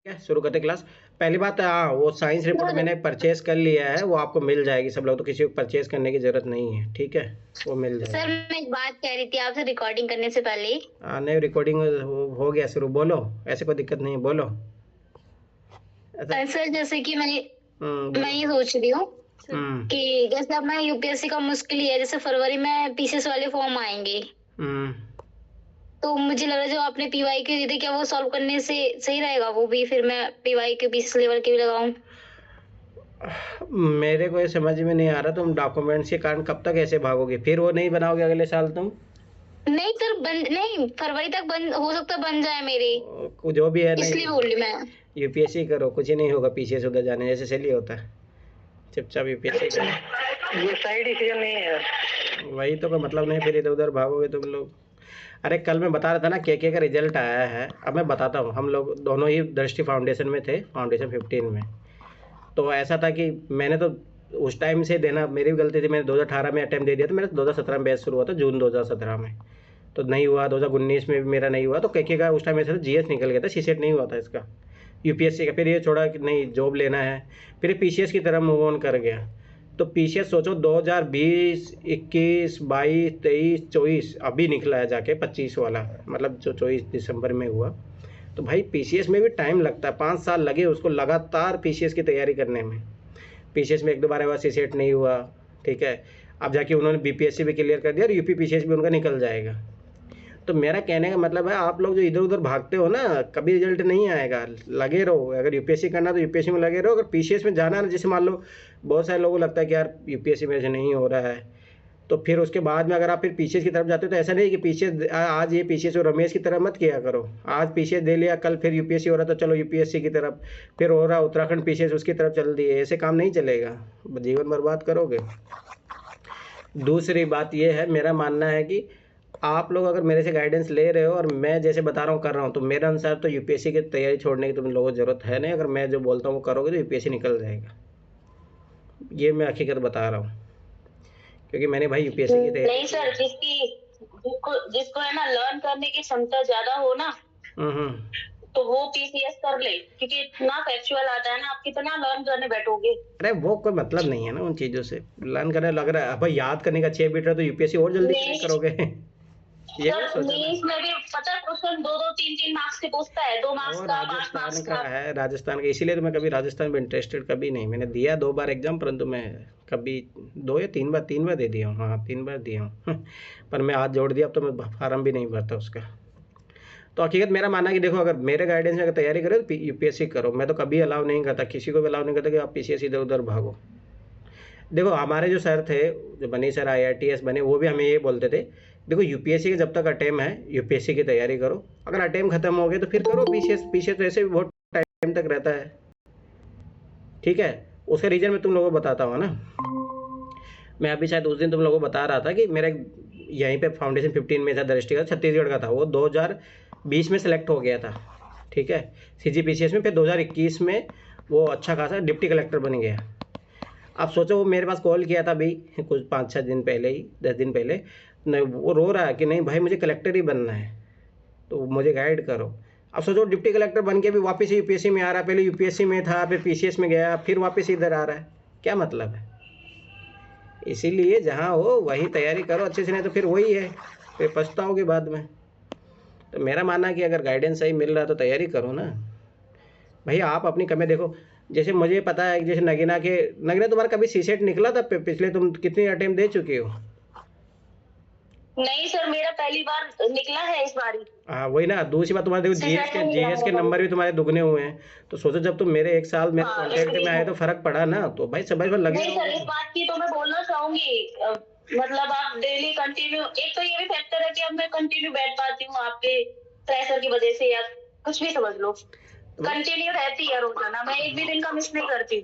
क्या शुरू करते क्लास। पहली बात, हाँ, वो साइंस रिपोर्ट मैंने परचेज कर लिया है, वो आपको मिल जाएगी सब लोग, तो किसी को परचेज करने की जरूरत नहीं है, ठीक है, वो मिल सर जाएगी। मैं एक बात कह रही थी आपसे रिकॉर्डिंग करने से पहले। हाँ, नहीं, रिकॉर्डिंग हो गया शुरू, बोलो, ऐसे कोई दिक्कत नहीं है, बोलो ऐसा। सर जैसे कि मैं बोलो। ये सोच रही हूँ हम्म। कि जैसे अब मैं यूपीएससी का मुश्किल ही है, जैसे फरवरी में पीसीएस वाले फॉर्म आएंगे, हम्म। तो मुझे लग रहा है जो आपने पीवाई के दिए थे क्या वो सॉल्व करने से सही रहेगा, वो भी फिर मैं पीवाई के पीसीएस लेवल के भी लगाऊं। मेरे को ये समझ में नहीं आ रहा, तुम डॉक्यूमेंट्स के कारण कब तक ऐसे भागोगे, फिर वो नहीं बनाओगे अगले साल तुम। नहीं सर, बन नहीं, फरवरी तक बन हो सकता है, बन जाए मेरे, जो भी है नहीं, इसलिए बोल रही मैं। यूपीएससी करो, कुछ ही नहीं होगा पीछे से उधर जाने जैसे सही होता है, चुपचाप यूपीएससी करो। ये सही डिसीजन नहीं है। वही तो, कोई मतलब नहीं, फिर इधर उधर भागोगे तुम लोग। अरे कल मैं बता रहा था ना, के का रिजल्ट आया है, अब मैं बताता हूँ, हम लोग दोनों ही दृष्टि फाउंडेशन में थे, फाउंडेशन 15 में। तो ऐसा था कि मैंने तो उस टाइम से देना, मेरी भी गलती थी, मैंने 2018 में अटैम्प्ट दे दिया, तो मेरा 2017 में बैच शुरू हुआ था, जून 2017 में, तो नहीं हुआ, 2019 में भी मेरा नहीं हुआ, तो के का उस टाइम ऐसा था, जीएस निकल गया था, सीसेट नहीं हुआ था इसका, यूपीएससी का। फिर ये छोड़ा कि नहीं जॉब लेना है, फिर पीसीएस की तरफ मूव ऑन कर गया। तो पीसीएस सोचो 2020, 21, 22, 23, 24 अभी निकला है जाके 25 वाला, मतलब जो 24 दिसंबर में हुआ। तो भाई पीसीएस में भी टाइम लगता है, 5 साल लगे उसको लगातार पीसीएस की तैयारी करने में। पीसीएस में एक दो बार हुआ, सीसेट नहीं हुआ, ठीक है। अब जाके उन्होंने बीपीएससी भी क्लियर कर दिया, और यूपी पीसीएस भी उनका निकल जाएगा। तो मेरा कहने का मतलब है, आप लोग जो इधर उधर भागते हो ना, कभी रिजल्ट नहीं आएगा, लगे रहो। अगर यूपीएससी करना तो यूपीएससी में लगे रहो, अगर पीसीएस में जाना है ना, जैसे मान लो बहुत सारे लोगों को लगता है कि यार यूपीएससी मेरे से नहीं हो रहा है, तो फिर उसके बाद में अगर आप फिर पीसीएस की तरफ जाते हो, तो ऐसा नहीं कि पीसीएस आज ये पीसीएस और रमेश की तरफ मत किया करो, आज पीसीएस दे लिया, कल फिर यूपीएससी हो रहा तो चलो यूपीएससी की तरफ, फिर हो रहा उत्तराखंड पीसीएस उसकी तरफ चल दिए, ऐसे काम नहीं चलेगा, जीवन बर्बाद करोगे। दूसरी बात ये है, मेरा मानना है कि आप लोग अगर मेरे से गाइडेंस ले रहे हो और मैं जैसे बता रहा हूँ कर रहा हूँ, तो मेरे अनुसार तो यूपीएससी की तैयारी छोड़ने की तुम लोगों को ज़रूरत है नहीं। अगर मैं जो बोलता हूँ वो करोगे तो यूपीएससी निकल जाएगा, ये मैं हकीकत बता रहा हूँ, क्योंकि मैंने भाई यूपीएससी की तैयारी नहीं सर, जिसको जिसको है ना लर्न करने की क्षमता ज्यादा हो ना, तो वो पीसीएस कर ले, क्योंकि इतना फैक्चुअल आता है ना, आप कितना लर्न करने बैठोगे। अरे वो कोई मतलब नहीं है ना उन चीज़ों से, लर्न करने लग रहा है, अब भाई याद करने का 6 बीट रहा तो यूपीएससी और जल्दी क्रैक करोगे। ये मत सर सोचो ना। मेंस में भी 50 क्वेश्चन 2-2 3-3 मार्क्स के पूछता है, 2 मार्क्स और का, 5 राजस्थान मार्क्स का का। है, राजस्थान का, इसीलिए तो मैं कभी राजस्थान में इंटरेस्टेड कभी नहीं, मैंने दिया 2 बार एग्जाम, परंतु मैं कभी 2 या 3 बार, 3 बार दे दिया हूँ, हाँ 3 बार दिया हूँ। पर मैं हाथ जोड़ दिया, अब तो मैं फार्म भी नहीं भरता उसका। तो हकीकत मेरा मानना है कि देखो, अगर मेरे गाइडेंस में अगर तैयारी करो तो यूपीएससी करो, मैं तो कभी अलाउ नहीं करता, किसी को भी अलाउ नहीं करता कि आप पीसीएस इधर उधर भागो। देखो हमारे जो सर थे, जो बनी सर आईआईटीएस बने, वो भी हमें ये बोलते थे, देखो यूपीएससी के जब तक अटेम है यूपीएससी की तैयारी करो, अगर अटेम खत्म हो गए तो फिर करो पीसीएस, पीसीएस तो ऐसे भी बहुत टाइम तक रहता है, ठीक है। उसका रीज़न मैं तुम लोगों को बताता हूँ ना। मैं अभी शायद उस दिन तुम लोगों को बता रहा था कि मेरा यहीं पे फाउंडेशन 15 में था, दृष्टि का, छत्तीसगढ़ का था, वो 2020 में सेलेक्ट हो गया था, ठीक है, सीजीपीसीएस में। फिर 2021 में वो अच्छा खासा डिप्टी कलेक्टर बन गया। आप सोचो, वो मेरे पास कॉल किया था अभी कुछ 5-6 दिन पहले ही, 10 दिन पहले, नहीं वो रो रहा है कि नहीं भाई मुझे कलेक्टर ही बनना है, तो मुझे गाइड करो। अब सोचो डिप्टी कलेक्टर बन के भी वापस यूपीएससी में आ रहा है, पहले यूपीएससी में था, फिर पीसीएस में गया, फिर वापस इधर आ रहा है, क्या मतलब है। इसीलिए जहाँ हो वहीं तैयारी करो अच्छे से, नहीं तो फिर वही है, फिर पछताओगे बाद में। तो मेरा मानना है कि अगर गाइडेंस सही मिल रहा है तो तैयारी करो ना। भैया आप अपनी कमी देखो, जैसे मुझे पता है कि जैसे नगीना तुम्हारा कभी सीसेट निकला था पिछले, तुम कितने अटेम्प्ट दे चुके हो। नहीं सर, मेरा पहली बार निकला है इस बार ही। हाँ वही ना, दूसरी बात तुम्हारे देखो जीएस के नंबर भी तुम्हारे दुगने हुए हैं, तो सोचो जब तुम मेरे 1 साल मेरे कॉन्टेक्ट में आए तो फर्क पड़ा ना, तो भाई सब भाई लगे नहीं सर, इस बात की तो मैं बोलना चाहूंगी, मतलब आप डेली कंटिन्यू, एक तो ये भी फैक्टर है कि अब मैं कंटिन्यू बैठ पाती हूँ आपके प्रेशर की वजह से, या कुछ भी समझ लो, कंटिन्यू रहती है रोजाना, मैं एक भी दिन का मिस नहीं करती।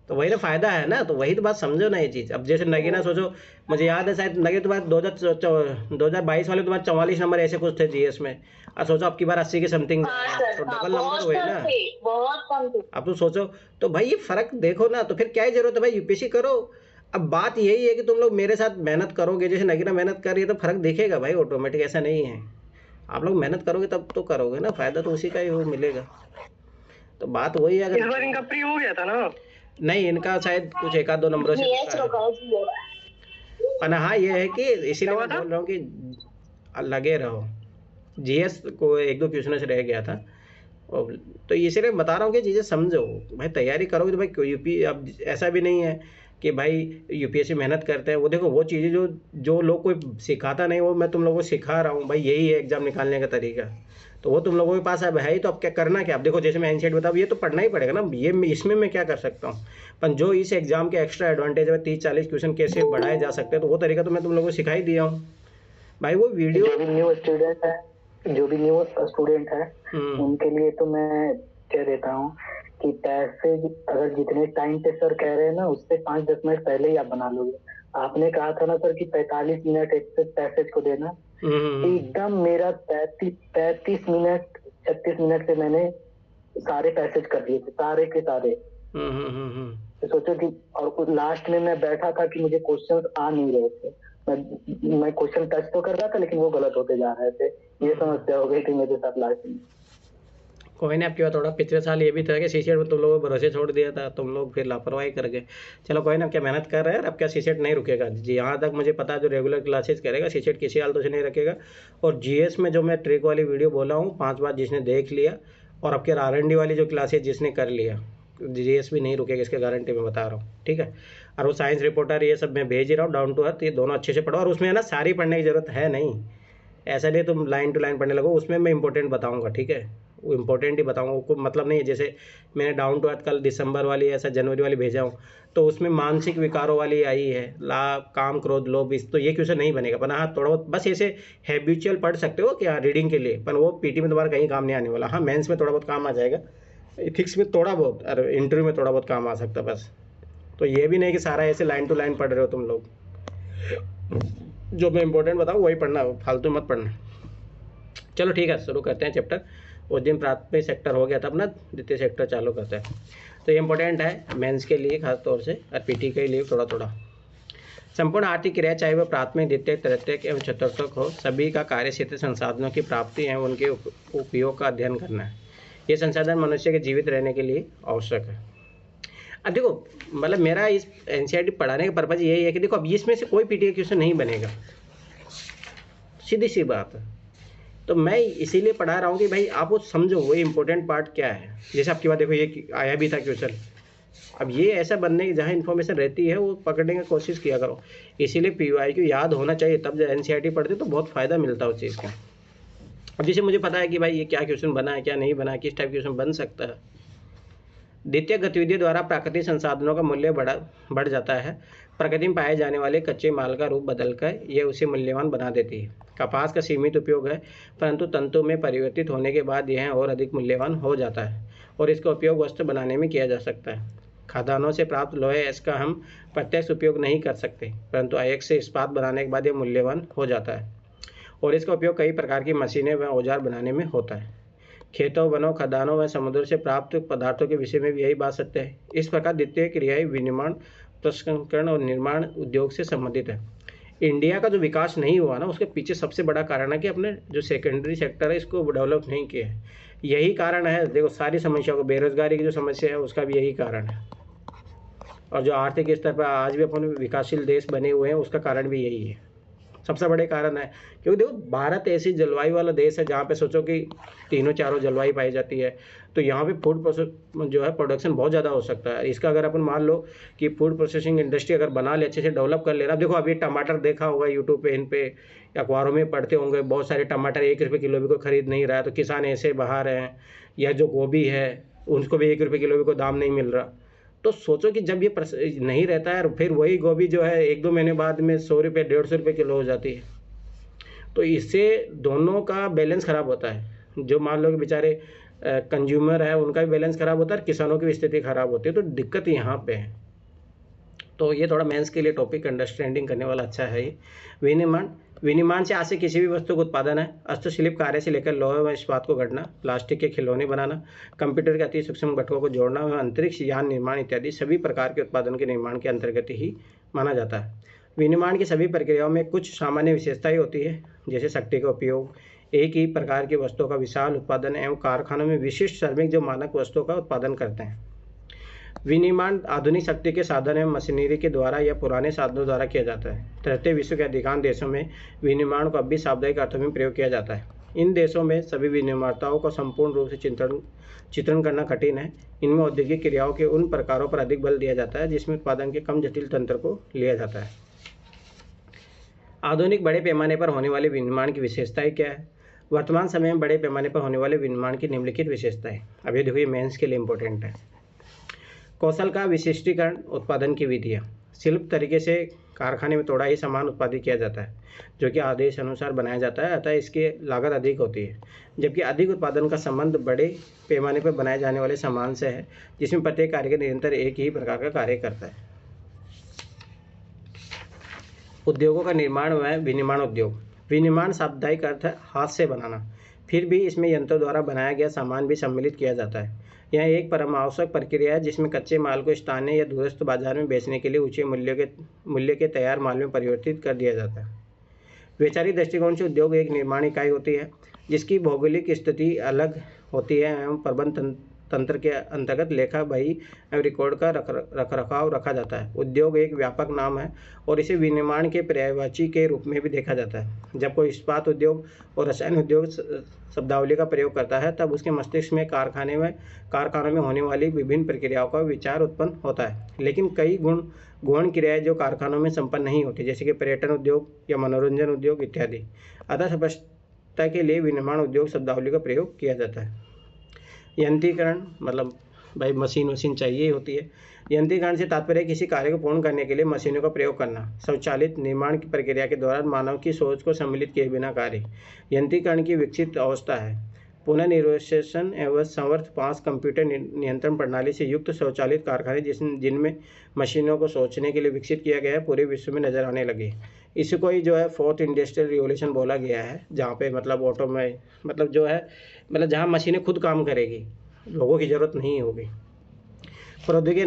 तो वही ना फायदा है ना, तो वही तो बात समझो ना ये चीज़। अब जैसे नगीना सोचो, मुझे याद है शायद नगीना तुम्हारे 2022 वाले तुम्हारे 44 नंबर ऐसे कुछ थे जीएस में, और सोचो आपकी बार 80 के समथिंग, तो डबल नंबर हुए ना, बहुत कम थे। अब तो सोचो, तो भाई ये फर्क देखो ना, तो फिर क्या ही जरूरत है भाई यूपीएससी करो। अब बात यही है कि तुम लोग मेरे साथ मेहनत करोगे, जैसे नगीना मेहनत कर रही है, तो फर्क दिखेगा भाई ऑटोमेटिक, ऐसा नहीं है। आप लोग मेहनत करोगे तब तो करोगे ना, फायदा तो उसी का ही वो मिलेगा। तो बात वही है, इस अगर बार इनका प्री हो गया था ना? नहीं, इनका शायद कुछ एक आध 2 नंबरों से जीएस रुका है। रोका है, जीएस। पर हाँ, ये है कि इसीलिए क्या मैं हुआ था? बोल रहा हूँ कि लगे रहो। जीएस को 1-2 क्वेश्चन से रह गया था। और तो इसीलिए बता रहा हूँ कि चीज़ें समझो। भाई तैयारी करोगे तो भाई यूपी, अब ऐसा भी नहीं है कि भाई यूपीएससी मेहनत करते हैं। वो देखो, वो चीज़ें जो जो लोग कोई सिखाता नहीं, वो मैं तुम लोगों को सिखा रहा हूँ भाई, यही है एग्जाम निकालने का तरीका। तो वो तुम लोगों के पास अब है ही, तो अब क्या करना क्या? अब देखो, जैसे मैं एनसीईआरटी बताऊँ, ये तो पढ़ना ही पड़ेगा ना, ये इसमें मैं क्या कर सकता हूँ? पर जो इस एग्जाम के एक्स्ट्रा एडवांटेज है, 30-40 क्वेश्चन कैसे बढ़ाए जा सकते हैं, तो वो तरीका तो मैं तुम लोगों को सिखा ही दिया हूँ भाई। वो वीडियो जो भी न्यू स्टूडेंट है उनके लिए तो मैं कह देता हूँ कि पैसेज अगर जितने टाइम पे सर कह रहे हैं ना, उससे 5-10 मिनट पहले ही आप बना लोगे। आपने कहा था ना सर कि 45 मिनट पैसेज को देना, एकदम मेरा 35 मिनट 36 मिनट से मैंने सारे पैसेज कर दिए थे, सारे के सारे। तो सोचो कि, और लास्ट में मैं बैठा था कि मुझे क्वेश्चंस आ नहीं रहे थे। मैं क्वेश्चन टच तो कर रहा था, लेकिन वो गलत होते जा रहे थे। ये समस्या हो गई थी मेरे साथ लास्ट में। कोई नहीं, आपकी बात थोड़ा पिछले साल ये भी था कि सीसेट में तुम लोगों को भरोसे छोड़ दिया था, तुम लोग फिर लापरवाही कर गए। चलो कोई ना, क्या मेहनत कर रहे हैं, अब क्या सीसेट नहीं रुकेगा जी। यहाँ तक मुझे पता है, जो रेगुलर क्लासेस करेगा सीसेट किसी हालतों से नहीं रखेगा। और जीएस में जो मैं ट्रिक वाली वीडियो बोला हूँ 5 बार जिसने देख लिया, और आपके आरएनडी वाली जो क्लासेस जिसने कर लिया, जीएस भी नहीं रुकेगा, इसके गारंटी मैं बता रहा हूँ, ठीक है। और वो साइंस रिपोर्टर ये सब मैं भेज ही रहा हूँ, डाउन टू अर्थ, ये दोनों अच्छे से पढ़ो। और उसमें है ना, सारी पढ़ने की ज़रूरत है नहीं, ऐसा नहीं तुम लाइन टू लाइन पढ़ने लगो, उसमें मैं इंपॉर्टेंट बताऊंगा, ठीक है। वो इंपॉर्टेंट ही बताऊंगा, कोई मतलब नहीं है। जैसे मैंने डाउन टू अर्थ कल दिसंबर वाली ऐसा जनवरी वाली भेजा हूँ, तो उसमें मानसिक विकारों वाली आई है, काम क्रोध लोभ, इस तो ये क्वेश्चन नहीं बनेगा। पर हाँ, थोड़ा बहुत बस ऐसे हैबिचुअल पढ़ सकते हो क्या रीडिंग के लिए, पर वो पीटी में तुम्हारा कहीं काम नहीं आने वाला। हाँ, मेंस में थोड़ा बहुत काम आ जाएगा, इथिक्स में थोड़ा बहुत, और इंटरव्यू में थोड़ा बहुत काम आ सकता है बस। तो ये भी नहीं कि सारा ऐसे लाइन टू लाइन पढ़ रहे हो तुम लोग। जो मैं इंपॉर्टेंट बताऊँ वही पढ़ना, फालतू मत पढ़ना। चलो ठीक है, शुरू करते हैं चैप्टर। उस दिन प्राथमिक सेक्टर हो गया था, अपना द्वितीय सेक्टर चालू करते हैं। तो ये इंपॉर्टेंट है मेंस के लिए खास तौर से, और पीटी के लिए थोड़ा थोड़ा। संपूर्ण आर्थिक क्रिया, चाहे वह प्राथमिक, द्वितीयक, तृतीयक एवं चतुर्थक हो, सभी का कार्य क्षेत्र संसाधनों की प्राप्ति एवं उनके उपयोग का अध्ययन करना है। ये संसाधन मनुष्य के जीवित रहने के लिए आवश्यक है। अब देखो, मतलब मेरा इस एनसीईआरटी पढ़ाने का पर्पज यही है कि देखो, अब इसमें से कोई पीटी क्वेश्चन नहीं बनेगा, सीधी सी बात है। तो मैं इसीलिए पढ़ा रहा हूँ कि भाई आप वो समझो वो इंपॉर्टेंट पार्ट क्या है। जैसे आपकी बात देखो, ये आया भी था क्वेश्चन। अब ये ऐसा बनने की जहाँ इन्फॉर्मेशन रहती है वो पकड़ने की कोशिश किया करो। इसीलिए पीवाईक्यू याद होना चाहिए, तब जब एनसीईआरटी पढ़ते तो बहुत फ़ायदा मिलता है उस चीज़ का। अब जैसे मुझे पता है कि भाई ये क्या क्वेश्चन बना है, क्या नहीं बना है, किस टाइप क्वेश्चन बन सकता है। द्वितीय गतिविधियों द्वारा प्राकृतिक संसाधनों का मूल्य बढ़ जाता है। प्रकृति में पाए जाने वाले कच्चे माल का रूप बदलकर यह उसे मूल्यवान बना देती है। कपास का सीमित उपयोग है, परंतु तंतु में परिवर्तित होने के बाद यह और अधिक मूल्यवान हो जाता है और इसका उपयोग वस्त्र बनाने में किया जा सकता है। खदानों से प्राप्त लोहे इसका हम प्रत्यक्ष उपयोग नहीं कर सकते, परंतु अयस्क से इस्पात बनाने के बाद यह मूल्यवान हो जाता है और इसका उपयोग कई प्रकार की मशीनें व औजार बनाने में होता है। खेतों, वनों, खदानों व समुद्र से प्राप्त पदार्थों के विषय में भी यही बात सत्य है। इस प्रकार द्वितीय क्रियाएं विनिर्माण, प्रसंस्करण और निर्माण उद्योग से संबंधित है। इंडिया का जो विकास नहीं हुआ ना, उसके पीछे सबसे बड़ा कारण है कि अपने जो सेकेंडरी सेक्टर है इसको डेवलप नहीं किया है। यही कारण है, देखो सारी समस्याओं को, बेरोजगारी की जो समस्या है उसका भी यही कारण है। और जो आर्थिक स्तर पर आज भी अपन विकासशील देश बने हुए हैं उसका कारण भी यही है, सबसे बड़े कारण है। क्योंकि देखो भारत ऐसी जलवायु वाला देश है जहाँ पे सोचो कि तीनों चारों जलवायु पाई जाती है, तो यहाँ पे फूड प्रोसेस जो है प्रोडक्शन बहुत ज़्यादा हो सकता है। इसका अगर अपन मान लो कि फूड प्रोसेसिंग इंडस्ट्री अगर बना ले, अच्छे से डेवलप कर लेना। देखो अभी टमाटर देखा होगा यूट्यूब पे, इन पे अखबारों में पढ़ते होंगे, बहुत सारे टमाटर 1 रुपये किलो भी कोई खरीद नहीं रहा है, तो किसान ऐसे बहा रहे हैं। या जो गोभी है उनको भी 1 रुपये किलो भी कोई दाम नहीं मिल रहा। तो सोचो कि जब ये नहीं रहता है, फिर वही गोभी जो है 1-2 महीने बाद में 100 रुपये 150 रुपये किलो हो जाती है। तो इससे दोनों का बैलेंस ख़राब होता है। जो मान लो कि बेचारे कंज्यूमर है उनका भी बैलेंस ख़राब होता है और किसानों की भी स्थिति ख़राब होती है। तो दिक्कत यहाँ पे है। तो ये थोड़ा मेंस के लिए टॉपिक अंडरस्टैंडिंग करने वाला अच्छा है। ये विनिर्माण से आज से किसी भी वस्तु का उत्पादन है। हस्तशिल्प कार्य से लेकर लोहे व इस्पात को गढ़ना, प्लास्टिक के खिलौने बनाना, कंप्यूटर के अति सूक्ष्म घटकों को जोड़ना व अंतरिक्ष यान निर्माण इत्यादि सभी प्रकार के उत्पादन के निर्माण के अंतर्गत ही माना जाता है। विनिर्माण की सभी प्रक्रियाओं में कुछ सामान्य विशेषताएं होती है, जैसे शक्ति का उपयोग, एक ही प्रकार की वस्तुओं का विशाल उत्पादन एवं कारखानों में विशिष्ट श्रमिक जो मानक वस्तुओं का उत्पादन करते हैं। विनिर्माण आधुनिक शक्ति के साधन एवं मशीनरी के द्वारा या पुराने साधनों द्वारा किया जाता है। तृतीय विश्व के अधिकांश देशों में विनिर्माण को अब भी सामुदायिक अर्थों में प्रयोग किया जाता है। इन देशों में सभी विनिर्माताओं को संपूर्ण रूप से चित्रण करना कठिन है। इनमें औद्योगिक क्रियाओं के उन प्रकारों पर अधिक बल दिया जाता है जिसमें उत्पादन के कम जटिल तंत्र को लिया जाता है। आधुनिक बड़े पैमाने पर होने वाले विनिर्माण की विशेषताएं क्या है? वर्तमान समय में बड़े पैमाने पर होने वाले विनिर्माण की निम्नलिखित विशेषताएं। अब ये देखो, ये मेंस के लिए इंपॉर्टेंट है। कौशल का विशिष्टीकरण, उत्पादन की विधियाँ। शिल्प तरीके से कारखाने में थोड़ा ही सामान उत्पादित किया जाता है जो कि आदेश अनुसार बनाया जाता है, अतः इसकी लागत अधिक होती है। जबकि अधिक उत्पादन का संबंध बड़े पैमाने पर बनाए जाने वाले सामान से है जिसमें प्रत्येक कारीगर निरंतर एक ही प्रकार का कार्य करता है। उद्योगों का निर्माण व विनिर्माण उद्योग। विनिर्माण शाब्दिक अर्थ है हाथ से बनाना, फिर भी इसमें यंत्रों द्वारा बनाया गया सामान भी सम्मिलित किया जाता है। यह एक परम आवश्यक प्रक्रिया है जिसमें कच्चे माल को स्थानीय या दूरस्थ बाजार में बेचने के लिए ऊंचे मूल्य के तैयार माल में परिवर्तित कर दिया जाता है। वैचारिक दृष्टिकोण से उद्योग एक निर्माण इकाई होती है जिसकी भौगोलिक स्थिति अलग होती है एवं प्रबंध तंत्र के अंतर्गत लेखा बही एवं रिकॉर्ड का रखरखाव रखा जाता है। उद्योग एक व्यापक नाम है और इसे विनिर्माण के पर्यायवाची के रूप में भी देखा जाता है। जब कोई इस्पात उद्योग और रसायन उद्योग शब्दावली का प्रयोग करता है तब उसके मस्तिष्क में कारखानों में होने वाली विभिन्न प्रक्रियाओं का विचार उत्पन्न होता है। लेकिन कई गौण क्रियाएं जो कारखानों में संपन्न नहीं होती, जैसे कि पर्यटन उद्योग या मनोरंजन उद्योग इत्यादि। अतः स्पष्टता के लिए विनिर्माण उद्योग शब्दावली का प्रयोग किया जाता है। यंत्रीकरण, मतलब भाई मशीन चाहिए होती है। यंत्रीकरण से तात्पर्य किसी कार्य को पूर्ण करने के लिए मशीनों का प्रयोग करना। स्वचालित निर्माण की प्रक्रिया के दौरान मानव की सोच को सम्मिलित किए बिना कार्य यंत्रीकरण की विकसित अवस्था है। पुनर्निर्देशन एवं संवर्त 5 कंप्यूटर नियंत्रण प्रणाली से युक्त स्वचालित कारखाने जिनमें मशीनों को सोचने के लिए विकसित किया गया है पूरे विश्व में नजर आने लगे। इसको ही जो है 4th इंडस्ट्रियल रिवॉल्यूशन बोला गया है, जहाँ पे मतलब ऑटो में मतलब जो है मतलब जहाँ मशीनें खुद काम करेगी, लोगों की ज़रूरत नहीं होगी। प्रौद्योगिकी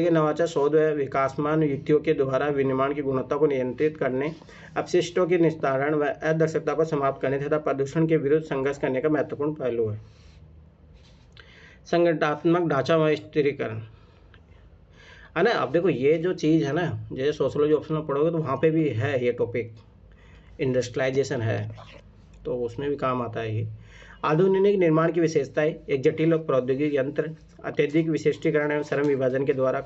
नवाचार शोध व विकासमान युक्तियों के द्वारा विनिर्माण की गुणवत्ता को नियंत्रित करने, अपशिष्टों के निस्तारण व अदक्षता को समाप्त करने तथा प्रदूषण के विरुद्ध संघर्ष करने का महत्वपूर्ण पहलू है। संगठनात्मक ढांचा व स्थिरीकरण है ना। अब देखो, ये जो चीज़ है ना, जैसे सोशोलॉजी ऑप्शन में पढ़ोगे तो वहाँ पे भी है ये टॉपिक, इंडस्ट्रियलाइजेशन है, तो उसमें भी काम आता है ये। आधुनिक निर्माण की विशेषताएं। एक जटिल और प्रौद्योगिक यंत्र, अत्यधिक विशिष्टीकरण एवं श्रम विभाजन के द्वारा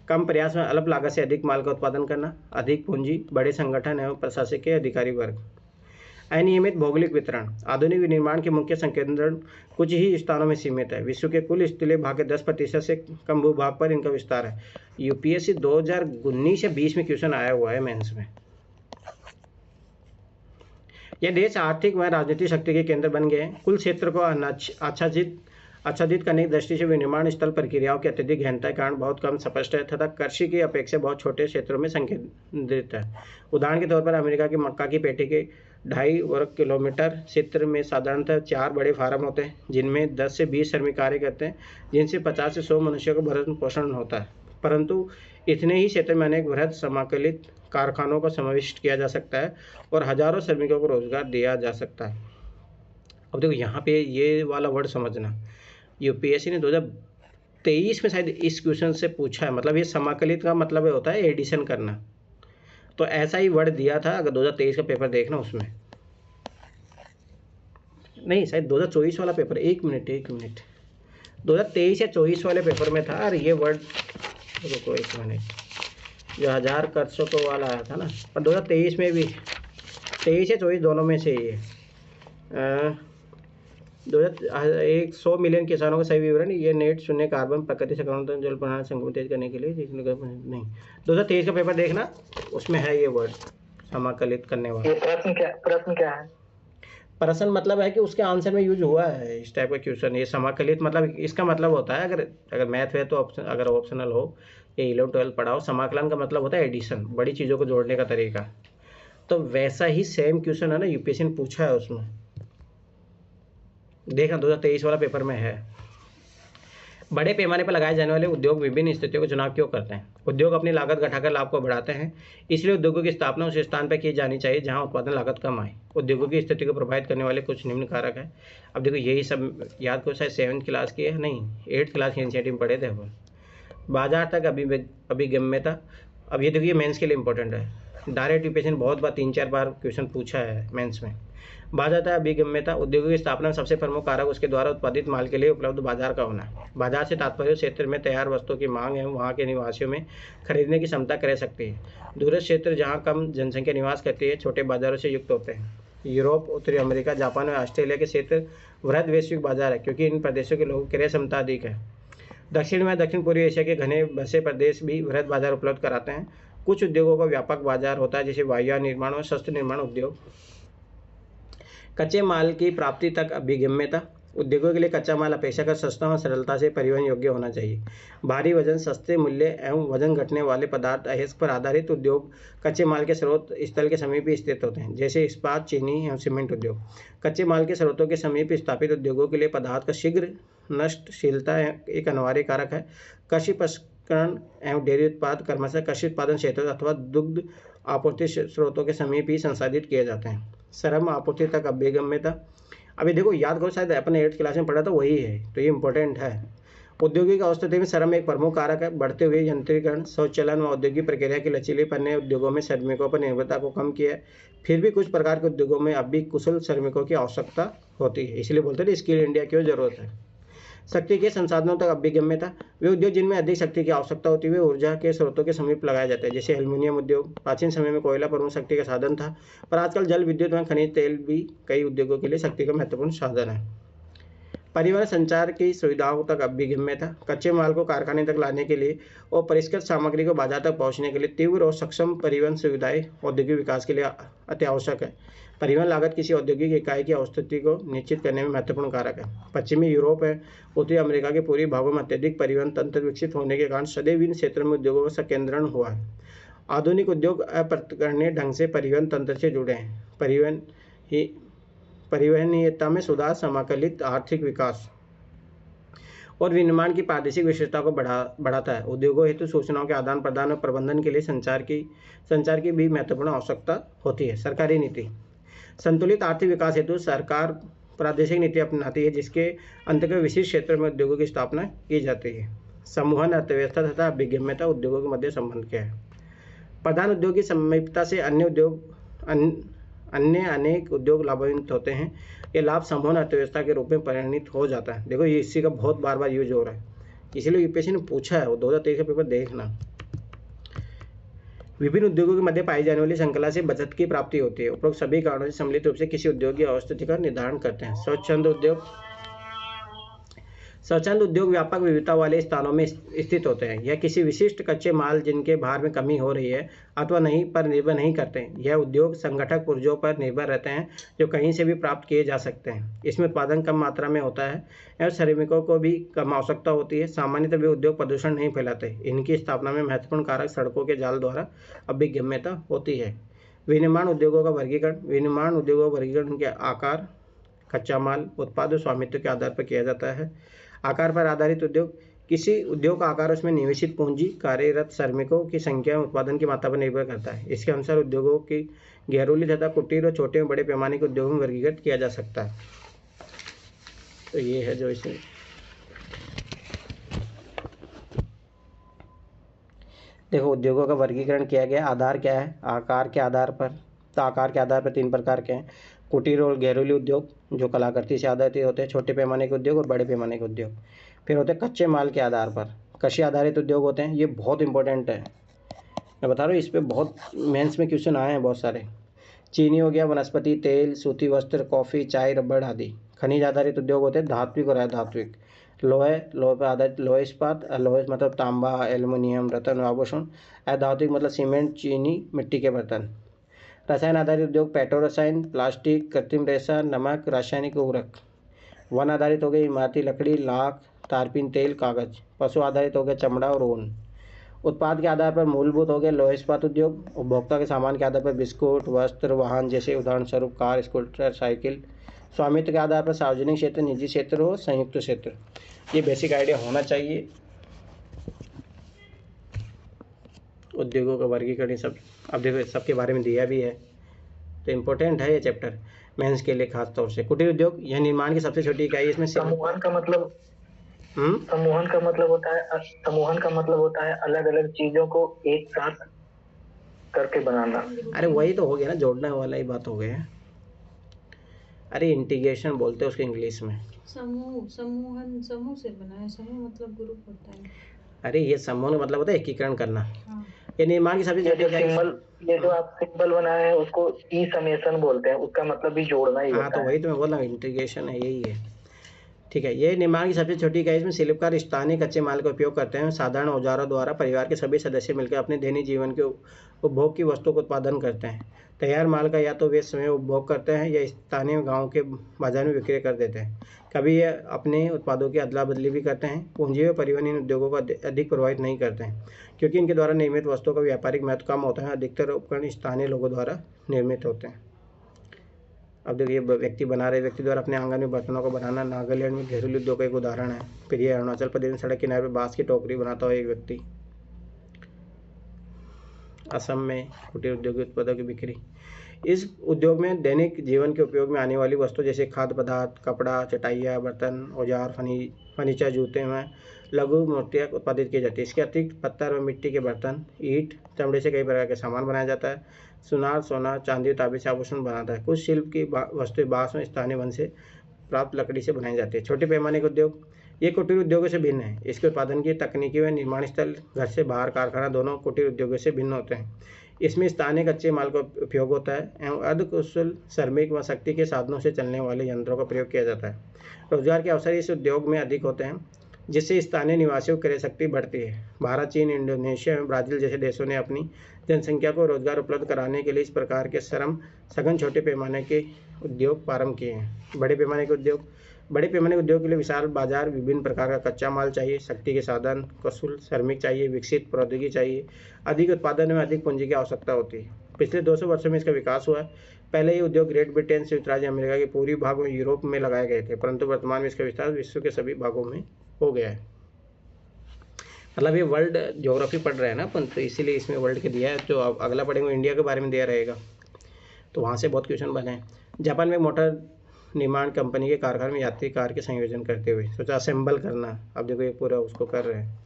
कम प्रयास में अल्प लागत से अधिक माल का उत्पादन करना, अधिक पूंजी, बड़े संगठन एवं प्रशासकीय अधिकारी वर्ग। अनियमित भौगोलिक वितरण। आधुनिक विनिर्माण के मुख्य संकेंद्रण कुछ ही स्थानों में सीमित है। विश्व के कुल स्थलीय भाग के 10% से कम भूभाग पर इनका विस्तार है। यूपीएससी 2019 या 20 में क्वेश्चन आया हुआ है मेंस में। यह देश आर्थिक व राजनीतिक शक्ति के केंद्र बन गए हैं। कुल क्षेत्र को आच्छादित करने की दृष्टि से विनिर्माण स्थल प्रक्रियाओं की अत्यधिक गहनता के कारण बहुत कम स्पष्ट है तथा कृषि की अपेक्षा बहुत छोटे क्षेत्रों में संकेंद्रित है। उदाहरण के तौर पर अमेरिका की मक्का की पेटी के 2.5 वर्ग किलोमीटर क्षेत्र में साधारणतः 4 बड़े फार्म होते हैं जिनमें 10 से 20 श्रमिक कार्य करते हैं, जिनसे 50 से 100 मनुष्यों का भरण पोषण होता है। परंतु इतने ही क्षेत्र में अनेक बृहद समाकलित कारखानों को समाविष्ट किया जा सकता है और हजारों श्रमिकों को रोजगार दिया जा सकता है। अब देखो, यहाँ पे ये वाला वर्ड समझना, यूपीएससी ने 2023 में शायद इस क्वेश्चन से पूछा है। मतलब ये समाकलित का मतलब होता है एडिशन करना, तो ऐसा ही वर्ड दिया था। अगर 2023 का पेपर देखना, उसमें नहीं, शायद 2024 वाला पेपर, एक मिनट 2023 या 24 वाले पेपर में था। और ये वर्ड, रुको एक मिनट, जो 1000 कर्सों को वाला आया था ना, पर 2023 में भी, 23 या 24 दोनों में से ही है। 100 मिलियन किसानों का सही विवरण, ये नेट शून्य कार्बन प्रकृति से कम जल प्रणाली संक्रमण तेज करने के लिए नहीं। 2023 का पेपर देखना, उसमें है ये वर्ड समाकलित करने वाला। प्रश्न क्या है? प्रश्न मतलब है कि उसके आंसर में यूज हुआ है इस टाइप का क्वेश्चन। ये समाकलित मतलब, इसका मतलब होता है, अगर मैथ है तो अगर ऑप्शनल हो या 11-12 पढ़ाओ, समाकलन का मतलब होता है एडिशन, बड़ी चीज़ों को जोड़ने का तरीका। तो वैसा ही सेम क्वेश्चन है ना, यूपीएससी ने पूछा है उसमें, देखना 2023 वाला पेपर में है। बड़े पैमाने पर लगाए जाने वाले उद्योग विभिन्न स्थितियों का चुनाव क्यों करते हैं? उद्योग अपनी लागत घटाकर लाभ को बढ़ाते हैं, इसलिए उद्योगों की स्थापना उस स्थान पर की जानी चाहिए जहां उत्पादन लागत कम आए। उद्योगों की स्थिति को प्रभावित करने वाले कुछ निम्न कारक है। अब देखो यही सब याद करो, शायद 7th क्लास की है, नहीं 8th क्लास की एनसीईआरटी में पढ़े थे अपन। बाजार तक अभिगम्यता, अब ये देखिए मेंस के लिए इंपॉर्टेंट है, डायरेक्ट रिपीटेशन बहुत बार 3-4 बार क्वेश्चन पूछा है मेंस में। बाजार तक अभिगम्यता, उद्योगों की स्थापना में सबसे प्रमुख कारक उसके द्वारा उत्पादित माल के लिए उपलब्ध बाजार का होना है। बाजार से तात्पर्य क्षेत्र में तैयार वस्तुओं की मांग है, वहाँ के निवासियों में खरीदने की क्षमता कर सकती है। दूरस्थ क्षेत्र जहाँ कम जनसंख्या निवास करती है छोटे बाजारों से युक्त होते हैं। यूरोप, उत्तरी अमेरिका, जापान और ऑस्ट्रेलिया के क्षेत्र वृहद वैश्विक बाजार है क्योंकि इन प्रदेशों के लोगों की क्रय क्षमता अधिक है। दक्षिण में दक्षिण पूर्वी एशिया के घने बसे प्रदेश भी वृहद बाजार उपलब्ध कराते हैं। कुछ उद्योगों का व्यापक बाजार होता है जैसे वायुयान निर्माण और शस्त्र निर्माण उद्योग। कच्चे माल की प्राप्ति तक अभिगम्यता, उद्योगों के लिए कच्चा माल अपेक्षाकृत सस्ता और सरलता से परिवहन योग्य होना चाहिए। भारी वजन, सस्ते मूल्य एवं वजन घटने वाले पदार्थ अयस्क पर आधारित उद्योग कच्चे माल के स्रोत स्थल के समीप स्थित होते हैं जैसे इस्पात, चीनी एवं सीमेंट उद्योग। कच्चे माल के स्रोतों के समीप स्थापित उद्योगों के लिए पदार्थ का शीघ्र नष्टशीलता एक अनिवार्य कारक है। कृषि प्रसंस्करण एवं डेयरी उत्पाद क्रमशः कृषि उत्पादन क्षेत्र अथवा दुग्ध आपूर्ति स्रोतों के समीप ही संसाधित किए जाते हैं। श्रम आपूर्ति तक अभिगम्यता, अभी देखो याद करो, शायद अपन 8th क्लास में पढ़ा था, वही है तो ये इंपॉर्टेंट है। औद्योगिक अवस्थिति में श्रम एक प्रमुख कारक है। बढ़ते हुए यंत्रीकरण, स्वचालन व औद्योगिक प्रक्रिया की लचीलेपन ने उद्योगों में श्रमिकों पर निर्भरता को कम किया है। फिर भी कुछ प्रकार के उद्योगों में अब भी कुशल श्रमिकों की आवश्यकता होती है, इसलिए बोलते हैं स्किल इंडिया की जरूरत है। शक्ति के संसाधनों तक अभिगम्यता, वे उद्योग जिनमें अधिक शक्ति की आवश्यकता होती है वे ऊर्जा के स्रोतों के समीप लगाए जाते हैं जैसे एल्यूमिनियम उद्योग। प्राचीन समय में कोयला प्रमुख शक्ति का साधन था, पर आजकल जल विद्युत व खनिज तेल भी कई उद्योगों के लिए शक्ति का महत्वपूर्ण साधन है। परिवहन संचार की सुविधाओं तक अभिगम्यता, कच्चे माल को कारखाने तक लाने के लिए और परिष्कृत सामग्री को बाजार तक पहुंचने के लिए तीव्र और सक्षम परिवहन सुविधाएं औद्योगिक विकास के लिए अति आवश्यक है। परिवहन लागत किसी औद्योगिक इकाई की औस्थिति को निश्चित करने में महत्वपूर्ण कारक है। पश्चिमी यूरोप है उत्तरी अमेरिका के पूर्वी भागों में अत्यधिक परिवहन तंत्र विकसित होने के कारण सदैव इन क्षेत्रों में उद्योगों का संकेंद्रण हुआ है। आधुनिक उद्योग अप्रत्यक्षीय ढंग से परिवहन तंत्र से जुड़े हैं। परिवहनीयता में सुधार, समाकलित आर्थिक विकास और विनिर्माण की प्रादेशिक विशेषता को बढ़ाता है। उद्योगों हेतु सूचनाओं के आदान प्रदान और प्रबंधन के लिए संचार की भी महत्वपूर्ण आवश्यकता होती है। सरकारी नीति, संतुलित आर्थिक विकास हेतु सरकार प्रादेशिक नीति अपनाती है जिसके अंतर्गत विशिष्ट क्षेत्रों में उद्योगों की स्थापना की जाती है। समूहन अर्थव्यवस्था तथा अभिगम्यता उद्योगों के मध्य संबंध क्या है? प्रधान उद्योग की समीपता से अन्य अनेक उद्योग लाभान्वित होते हैं। ये लाभ समूहन अर्थव्यवस्था के रूप में परिणित हो जाता है। देखो ये इसी का बहुत बार यूज हो रहा है, इसीलिए यूपीएससी ने पूछा है, वो 2023 का पेपर देखना। विभिन्न उद्योगों के मध्य पाई जाने वाली श्रृंखला से बचत की प्राप्ति होती है। उपरोक्त सभी कारणों से सम्मिलित रूप से किसी उद्योग की अवस्थिति का निर्धारण करते हैं। स्वच्छंद उद्योग व्यापक विविधता वाले स्थानों में स्थित होते हैं। यह किसी विशिष्ट कच्चे माल जिनके भार में कमी हो रही है अथवा नहीं पर निर्भर नहीं करते हैं। यह उद्योग संगठक पुर्जों पर निर्भर रहते हैं जो कहीं से भी प्राप्त किए जा सकते हैं। इसमें उत्पादन कम मात्रा में होता है एवं श्रमिकों को भी कम आवश्यकता होती है। सामान्यतः वे उद्योग प्रदूषण नहीं फैलाते। इनकी स्थापना में महत्वपूर्ण कारक सड़कों के जाल द्वारा अभिगम्यता होती है। विनिर्माण उद्योगों का वर्गीकरण, विनिर्माण उद्योगों का वर्गीकरण के आकार, कच्चा माल, उत्पाद और स्वामित्व के आधार पर किया जाता है। आकार पर आधारित उद्योग, किसी उद्योग का आकार उसमें निवेशित पूंजी, कार्यरत श्रमिकों की संख्या और उत्पादन की मात्रा पर निर्भर करता है। इसके अनुसार उद्योगों की गैरोली तथा कुटीर और छोटे और बड़े पैमाने के उद्योगों में वर्गीकृत किया जा सकता है। तो ये है जो इसे देखो उद्योगों का वर्गीकरण किया गया। आधार क्या है? आकार के आधार पर, तो आकार के आधार पर 3 प्रकार के हैं। कुटीर और घरेलू उद्योग जो कलाकृति से आधारित होते हैं, छोटे पैमाने के उद्योग और बड़े पैमाने के उद्योग। फिर होते हैं कच्चे माल के आधार पर, कृषि आधारित उद्योग होते हैं। ये बहुत इंपॉर्टेंट है, मैं बता रहा हूँ, इस पर बहुत मेंस में क्वेश्चन आए हैं बहुत सारे। चीनी हो गया, वनस्पति तेल, सूती वस्त्र, कॉफ़ी, चाय, रबड़ आदि। खनिज आधारित उद्योग होते हैं धात्विक और अधात्विक। लोहे पर आधारित लोह इस्पात, लोहे मतलब तांबा, एल्युमिनियम, रत्न, आभूषण। अधात्विक मतलब सीमेंट, चीनी, मिट्टी के बर्तन। रसायन आधारित उद्योग पेट्रो रसायन, प्लास्टिक, कृत्रिम रेशा, नमक, रासायनिक उर्वरक। वन आधारित हो गए इमारती लकड़ी, लाख, तारपीन तेल, कागज। पशु आधारित हो गया चमड़ा और ऊन। उत्पाद के आधार पर मूलभूत हो गए लोह इस्पात उद्योग। उपभोक्ता के सामान के आधार पर बिस्कुट, वस्त्र, वाहन जैसे उदाहरण स्वरूप कार, स्कूटर, साइकिल। स्वामित्व के आधार पर सार्वजनिक क्षेत्र, निजी क्षेत्र और संयुक्त क्षेत्र। ये बेसिक आइडिया होना चाहिए। उद्योगों का वर्गीकरण सब अब देखो सबके बारे में दिया भी है, तो इम्पोर्टेंट है ये चैप्टर मेंस के लिए खास तौर से। कुटीर उद्योग यह निर्माण की सबसे छोटी इकाई, इसमें समूहन का मतलब समूहन का मतलब होता है अलग अलग चीजों को एक साथ करके बनाना। अरे वही तो हो गया ना, जोड़ने वाला ही बात हो गया। अरे इंटीग्रेशन बोलते हैं उसके इंग्लिश में। समूहन समूह से बना है, समूह मतलब ग्रुप होता है। अरे ये समूह का मतलब होता है एकीकरण करना। हाँ। ये निर्माण की सबसे छोटी इकाई, ये जो आप सिंबल बनाए हैं उसको ई समेसन बोलते हैं, उसका मतलब भी जोड़ना ही होता है। हाँ तो वही तो मैं बोल रहा हूँ, इंटीग्रेशन है, यही है। ठीक है, ये निर्माण की सबसे छोटी इकाई, इसमें शिल्पकार स्थानीय कच्चे माल का उपयोग करते हैं। साधारण औजारों द्वारा परिवार के सभी सदस्य मिलकर अपने दैनिक जीवन के उपभोग की वस्तुओं का उत्पादन करते हैं। तैयार माल का या तो वे स्वयं उपभोग करते हैं या स्थानीय गांव के बाजार में विक्रय कर देते हैं। कभी ये अपने उत्पादों की अदला बदली भी करते हैं। पूंजी व परिवहन इन उद्योगों को अधिक प्रभावित नहीं करते हैं, क्योंकि इनके द्वारा निर्मित वस्तुओं का व्यापारिक महत्व कम होता है। अधिकतर उपकरण स्थानीय लोगों द्वारा निर्मित होते हैं। अब देखिए व्यक्ति बना रहे, व्यक्ति द्वारा अपने आंगन में बर्तनों को बनाना नागालैंड में घरेलू उद्योग का एक उदाहरण है। फिर ये अरुणाचल प्रदेश में सड़क किनारे पर बांस की टोकरी बनाता हुआ एक व्यक्ति। असम में कुटीर उद्योग उत्पादों की बिक्री। इस उद्योग में दैनिक जीवन के उपयोग में आने वाली वस्तु जैसे खाद्य पदार्थ, कपड़ा, चटाइयाँ, बर्तन, औजार, फर्नीचर, जूते में लघु मूर्तियाँ उत्पादित की जाती है। इसके अतिरिक्त पत्थर व मिट्टी के बर्तन, ईंट, चमड़े से कई प्रकार के सामान बनाया जाता है। सुनार, सोना, चांदी, तांबे से आभूषण बनाता है। कुछ शिल्प की वस्तुएं बांस में स्थानीय वन से प्राप्त लकड़ी से बनाई जाती है। छोटे पैमाने के उद्योग, ये कुटीर उद्योगों से भिन्न है। इसके उत्पादन की तकनीकी व निर्माण स्थल घर से बाहर कारखाना दोनों कुटीर उद्योगों से भिन्न होते हैं। इसमें स्थानीय कच्चे माल का उपयोग होता है एवं अर्धकुशल श्रमिक व शक्ति के साधनों से चलने वाले यंत्रों का प्रयोग किया जाता है। रोजगार के अवसर इस उद्योग में अधिक होते हैं, जिससे स्थानीय निवासियों की क्रय शक्ति बढ़ती है। भारत, चीन, इंडोनेशिया एवं ब्राजील जैसे देशों ने अपनी जनसंख्या को रोजगार उपलब्ध कराने के लिए इस प्रकार के श्रम सघन छोटे पैमाने के उद्योग प्रारंभ किए हैं। बड़े पैमाने के उद्योग के लिए विशाल बाजार, विभिन्न प्रकार का कच्चा माल चाहिए, शक्ति के साधन, कुशल श्रमिक चाहिए, विकसित प्रौद्योगिकी चाहिए। अधिक उत्पादन में अधिक पूंजी की आवश्यकता होती है। पिछले 200 वर्षों में इसका विकास हुआ है। पहले ये उद्योग ग्रेट ब्रिटेन, संयुक्त राज्य अमेरिका के पूर्वी भाग में यूरोप में लगाए गए थे, परंतु वर्तमान में इसका विस्तार विश्व के सभी भागों में हो गया है। मतलब ये वर्ल्ड ज्योग्राफी पढ़ रहे हैं ना अपन, तो इसीलिए इसमें वर्ल्ड के दिया है। जो अगला पढ़ेंगे इंडिया के बारे में दिया रहेगा, तो वहाँ से बहुत क्वेश्चन बने। जापान में मोटर निर्माण कंपनी के कारखाने में यात्री कार के संयोजन करते हुए सोचा असेंबल करना। अब देखो ये पूरा उसको कर रहे हैं।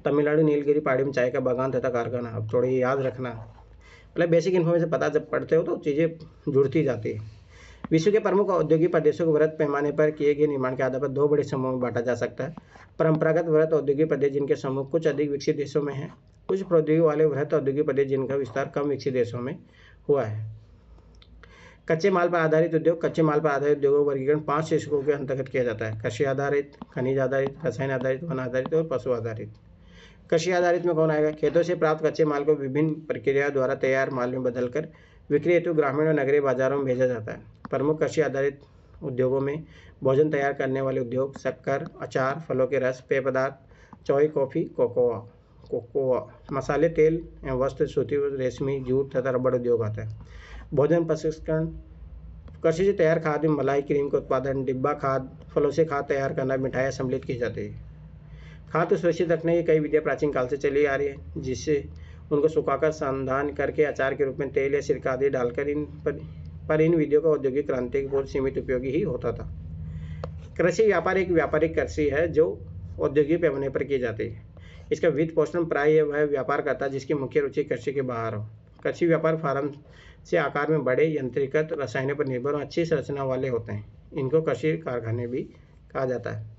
तमिलनाडु नीलगिरी पहाड़ी में चाय का बागान तथा कारखाना। अब थोड़ा ये याद रखना, मतलब बेसिक इन्फॉर्मेशन पता जब पढ़ते हो तो चीज़ें जुड़ती जाती है। विश्व के प्रमुख औद्योगिक प्रदेशों को वृहत पैमाने पर किए गए निर्माण के आधार पर दो बड़े समूहों में बांटा जा सकता है। परंपरागत वृहत औद्योगिक प्रदेश, जिनके समूह कुछ अधिक विकसित देशों में हैं। कुछ प्रौद्योगिकी वाले वृहत औद्योगिक प्रदेश, जिनका विस्तार कम विकसित देशों में हुआ है। कच्चे माल पर आधारित उद्योग उद्योगों का वर्गीकरण 5 शीर्षकों के अंतर्गत किया जाता है। कृषि आधारित, खनिज आधारित, रसायन आधारित, वन आधारित और पशु आधारित। कृषि आधारित में कौन आएगा? खेतों से प्राप्त कच्चे माल को विभिन्न प्रक्रियाओं द्वारा तैयार माल में बदलकर विक्रय हेतु ग्रामीण और नगरीय बाजारों में भेजा जाता है। प्रमुख कृषि आधारित उद्योगों में भोजन तैयार करने वाले उद्योग, शक्कर, अचार, फलों के रस, पेय पदार्थ, चाय, कॉफी, कोकोआ, मसाले, तेल एवं वस्त्र, सूती, रेशमी, जूट तथा रबड़ उद्योग आता है। भोजन प्रसंस्करण, कृषि से तैयार खाद्य, मलाई, क्रीम का उत्पादन, डिब्बा खाद्य, फलों से खाद्य तैयार करना, मिठाइयाँ सम्मिलित की जाती है। खाद्य सुरक्षित रखने की कई विधियाँ प्राचीन काल से चली आ रही है, जिससे उनको सुखाकर संधान करके अचार के रूप में तेल या सिरका आदि डालकर इन विधियों का औद्योगिक क्रांति के पूर्व सीमित उपयोगी ही होता था। कृषि व्यापार एक व्यापारिक कृषि है जो औद्योगिक पैमाने पर की जाती है। इसका वित्त पोषण प्राय वह व्यापार करता है जिसकी मुख्य रुचि कृषि के बाहर हो। कृषि व्यापार फार्म से आकार में बड़े, यंत्रीकृत, रसायनों पर निर्भर और अच्छी संरचना वाले होते हैं। इनको कृषि कारखाने भी कहा जाता है।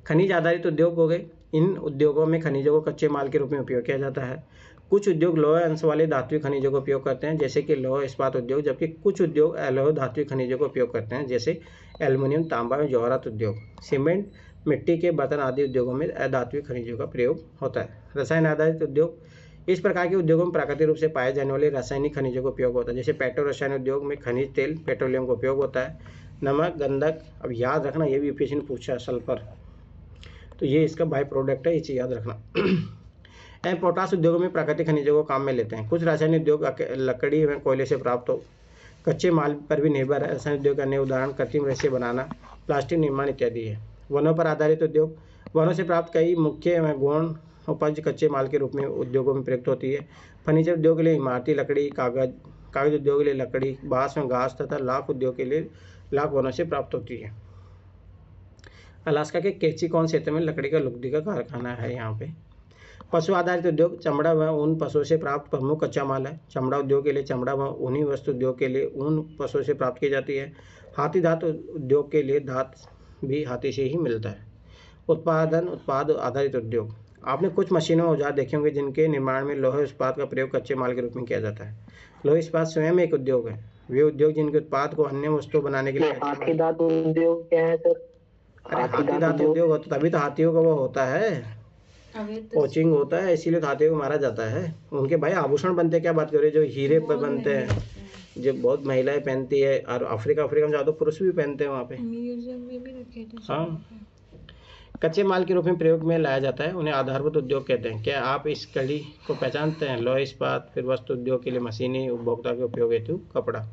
खनिज आधारित उद्योग हो गए। इन उद्योगों में खनिजों को कच्चे माल के रूप में उपयोग किया जाता है। कुछ उद्योग लौह अंश वाले धात्विक खनिजों का उपयोग करते हैं, जैसे कि लौह इस्पात उद्योग, जबकि कुछ उद्योग अलोह धात्विक खनिजों का उपयोग करते हैं, जैसे एल्युमिनियम, तांबा और जवाहरात उद्योग। सीमेंट, मिट्टी के बर्तन आदि उद्योगों में अधात्विक खनिजों का प्रयोग होता है। रसायन आधारित उद्योग, इस प्रकार के उद्योगों में प्राकृतिक रूप से पाए जाने वाले रासायनिक खनिजों का उपयोग होता है, जैसे पेट्रो रसायन उद्योग में खनिज तेल, पेट्रोलियम का उपयोग होता है। नमक, गंधक, अब याद रखना ये भी यूपीएससी ने पूछा है, सल्फर, तो ये इसका बाई प्रोडक्ट है, ये चीज़ याद रखना। एवं पोटास उद्योगों में प्राकृतिक खनिजों को काम में लेते हैं। कुछ रासायनिक उद्योग लकड़ी एवं कोयले से प्राप्त हो कच्चे माल पर भी निर्भर है। रासायनिक उद्योग का अन्य उदाहरण कृत्रिम रेशे बनाना, प्लास्टिक निर्माण इत्यादि है। वनों पर आधारित उद्योग, वनों से प्राप्त कई मुख्य गौण उपज कच्चे माल के रूप में उद्योगों में प्रयुक्त होती है। फर्नीचर उद्योग के लिए इमारती लकड़ी, कागज उद्योग के लिए लकड़ी, बांस में घास तथा लाख उद्योग के लिए लाख वनों से प्राप्त होती है। अलास्का के केचिकॉन क्षेत्र में लकड़ी का लुगदी का कारखाना है। यहाँ पे पशु आधारित उद्योग, चमड़ा व ऊन पशुओं से प्राप्त प्रमुख कच्चा माल है। चमड़ा उद्योग के लिए चमड़ा व ऊनी वस्तु उद्योग के लिए ऊन पशुओं से प्राप्त की जाती है। हाथी दांत उद्योग के लिए दांत भी हाथी से ही मिलता है। उत्पाद आधारित उद्योग, आपने कुछ मशीनों औजार देखे होंगे जिनके निर्माण में लोहे इस्पात का प्रयोग कच्चे माल के रूप में किया जाता है। लोहे इस्पात स्वयं एक उद्योग है। वे उद्योग जिनके उत्पाद को अन्य वस्तुओं बनाने के लिए हाथी दांत उद्योग क्या है सर? अरे हाथी दांत उद्योग होता तभी तो हाथियों का वो होता है, कोचिंग होता है, इसीलिए तो हाथियों को मारा जाता है। उनके भाई आभूषण बनते, क्या बात कर रहे हो, जो हीरे पर बनते हैं, जो बहुत महिलाएं पहनती है, और अफ्रीका में ज़्यादा पुरुष भी पहनते हैं वहाँ पे। म्यूजियम में भी रखे थे। हाँ, कच्चे माल के रूप में प्रयोग में लाया जाता है, उन्हें आधारभूत उद्योग कहते हैं। क्या आप इस कड़ी को पहचानते हैं? लोहे इस्पात, फिर वस्तु उद्योग के लिए मशीनें, उपभोक्ता के उपयोग हेतु कपड़ा।